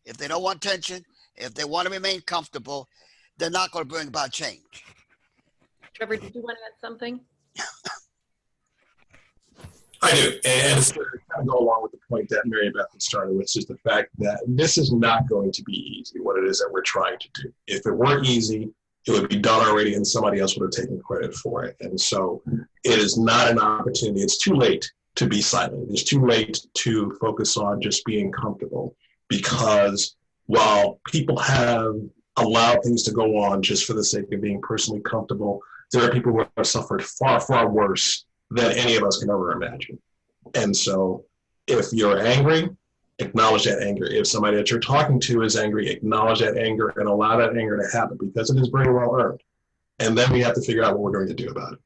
If they don't want tension, if they want to remain comfortable, they're not going to bring about change. Trevor, did you want to add something? I do, and it's going to kind of go along with the point that Mary Beth had started with, is the fact that this is not going to be easy, what it is that we're trying to do. If it were easy, it would be done already and somebody else would have taken credit for it. And so it is not an opportunity. It's too late to be silent. It's too late to focus on just being comfortable, because while people have allowed things to go on just for the sake of being personally comfortable, there are people who have suffered far, far worse than any of us can ever imagine. And so if you're angry, acknowledge that anger. If somebody that you're talking to is angry, acknowledge that anger and allow that anger to happen, because it is very well earned. And then we have to figure out what we're going to do about it.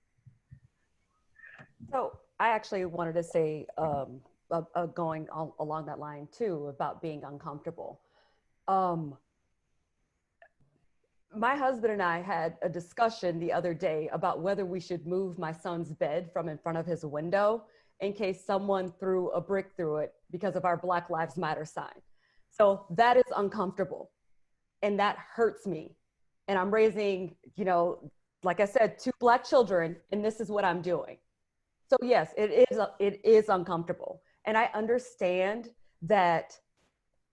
So I actually wanted to say, going along that line too, about being uncomfortable. My husband and I had a discussion the other day about whether we should move my son's bed from in front of his window in case someone threw a brick through it because of our Black Lives Matter sign. So that is uncomfortable and that hurts me. And I'm raising, you know, like I said, 2 Black children, and this is what I'm doing. So yes, it is uncomfortable. And I understand that,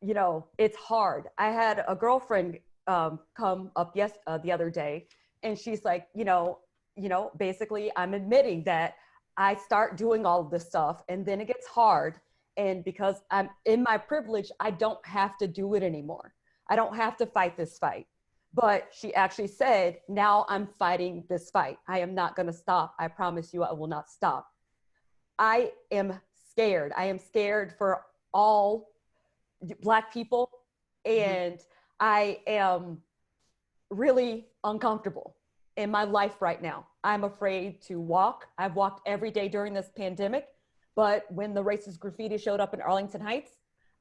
you know, it's hard. I had a girlfriend come up the other day, and she's like, you know, basically I'm admitting that I start doing all of this stuff and then it gets hard. And because I'm in my privilege, I don't have to do it anymore. I don't have to fight this fight. But she actually said, now I'm fighting this fight. I am not going to stop. I promise you I will not stop. I am scared. I am scared for all Black people. And I am really uncomfortable in my life right now. I'm afraid to walk. I've walked every day during this pandemic, but when the racist graffiti showed up in Arlington Heights,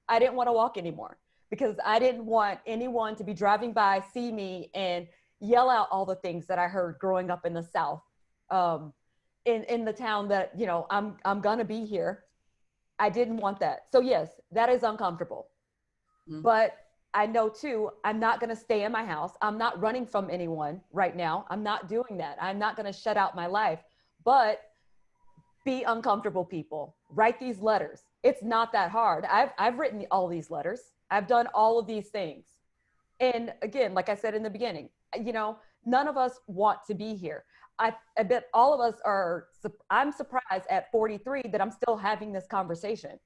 I didn't want to walk anymore because I didn't want anyone to be driving by, see me, and yell out all the things that I heard growing up in the South, in the town that, you know, I'm gonna be here. I didn't want that. So yes, that is uncomfortable. But I know too, I'm not gonna stay in my house. I'm not running from anyone right now. I'm not doing that. I'm not gonna shut out my life, but be uncomfortable, people. Write these letters. It's not that hard. I've written all these letters. I've done all of these things. And again, like I said in the beginning, you know, none of us want to be here. I bet all of us are, I'm surprised at 43 that I'm still having this conversation.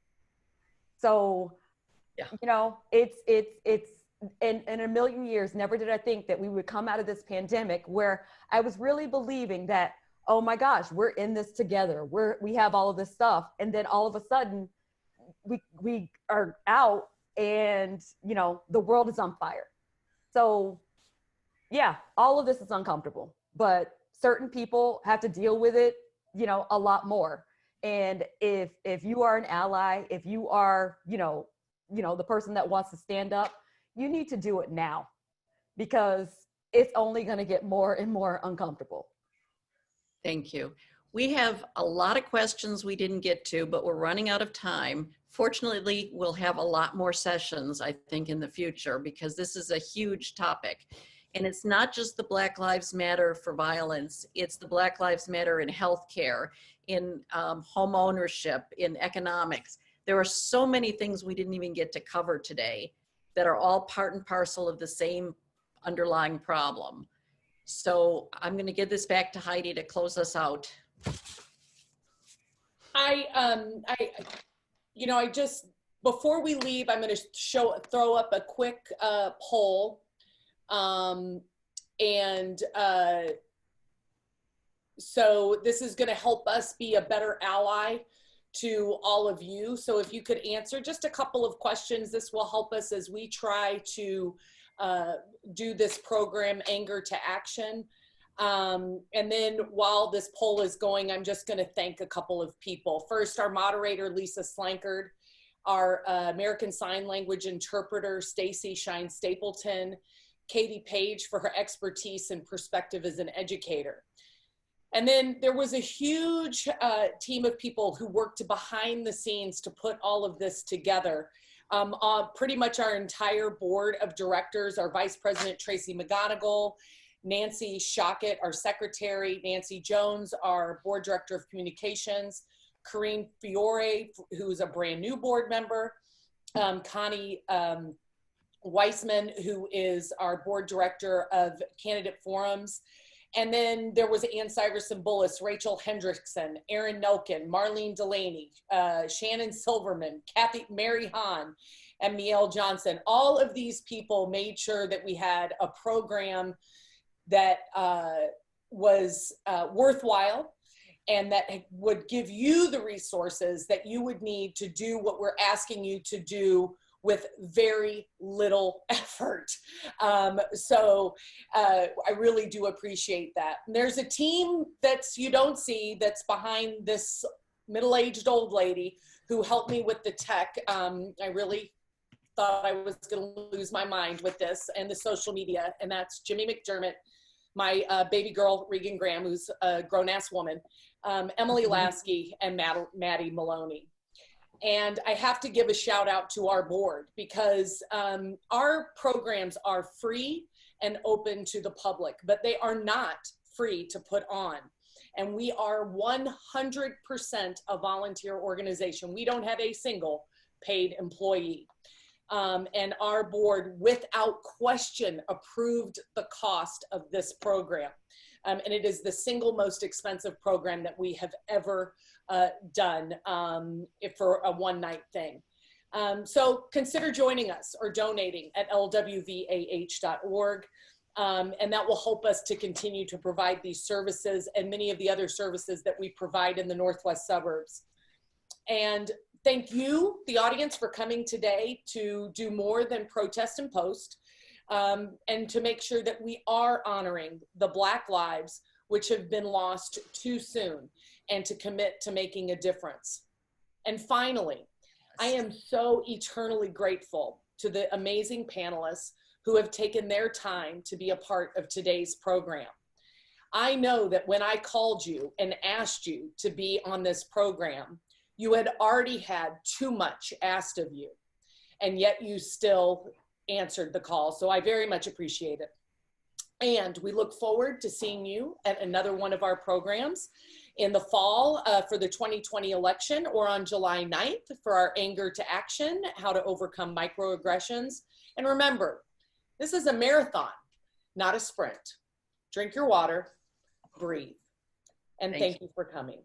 So, yeah. You know, it's in a million years, never did I think that we would come out of this pandemic where I was really believing that, oh my gosh, we're in this together. We have all of this stuff. And then all of a sudden we are out and, you know, the world is on fire. So yeah, all of this is uncomfortable, but certain people have to deal with it, you know, a lot more. And if you are an ally, if you are, you know, the person that wants to stand up, you need to do it now because it's only going to get more and more uncomfortable. Thank you. We have a lot of questions we didn't get to, but we're running out of time. Fortunately, we'll have a lot more sessions, I think, in the future because this is a huge topic. And it's not just the Black Lives Matter for violence, it's the Black Lives Matter in healthcare, in home ownership, in economics. There are so many things we didn't even get to cover today that are all part and parcel of the same underlying problem. So I'm going to give this back to Heidi to close us out. Before we leave, I'm going to throw up a quick poll. So this is going to help us be a better ally to all of you. So if you could answer just a couple of questions, this will help us as we try to do this program, Anger to Action. And then while this poll is going, I'm just going to thank a couple of people. First, our moderator, Lisa Slankard, our American Sign Language interpreter, Stacy Shine Stapleton, Katie Page for her expertise and perspective as an educator. And then there was a huge team of people who worked behind the scenes to put all of this together. Pretty much our entire board of directors, our Vice President, Tracy McGonigal, Nancy Shockett, our secretary, Nancy Jones, our board director of communications, Corinne Fiore, who's a brand new board member, Connie Weissman, who is our board director of candidate forums. And then there was Ann Syverson Bullis, Rachel Hendrickson, Erin Nelkin, Marlene Delaney, Shannon Silverman, Mary Hahn, and Miel Johnson. All of these people made sure that we had a program that was worthwhile and that would give you the resources that you would need to do what we're asking you to do with very little effort. So I really do appreciate that. And there's a team that's you don't see that's behind this middle-aged old lady who helped me with the tech. I really thought I was going to lose my mind with this and the social media, and that's Jimmy McDermott, my baby girl, Regan Graham, who's a grown-ass woman, Emily Lasky, and Maddie Maloney. And I have to give a shout out to our board because our programs are free and open to the public, but they are not free to put on. And we are 100% a volunteer organization. We don't have a single paid employee. And our board, without question, approved the cost of this program. And it is the single most expensive program that we have ever done for a one-night thing. So consider joining us or donating at LWV-AH.org. And that will help us to continue to provide these services and many of the other services that we provide in the Northwest suburbs. And thank you, the audience, for coming today to do more than protest and post, and to make sure that we are honoring the Black lives which have been lost too soon, and to commit to making a difference. And finally, I am so eternally grateful to the amazing panelists who have taken their time to be a part of today's program. I know that when I called you and asked you to be on this program, you had already had too much asked of you, and yet you still answered the call. So I very much appreciate it. And we look forward to seeing you at another one of our programs in the fall for the 2020 election, or on July 9th for our Anger to Action, How to Overcome Microaggressions. And remember, this is a marathon, not a sprint. Drink your water, breathe. And thank you for coming.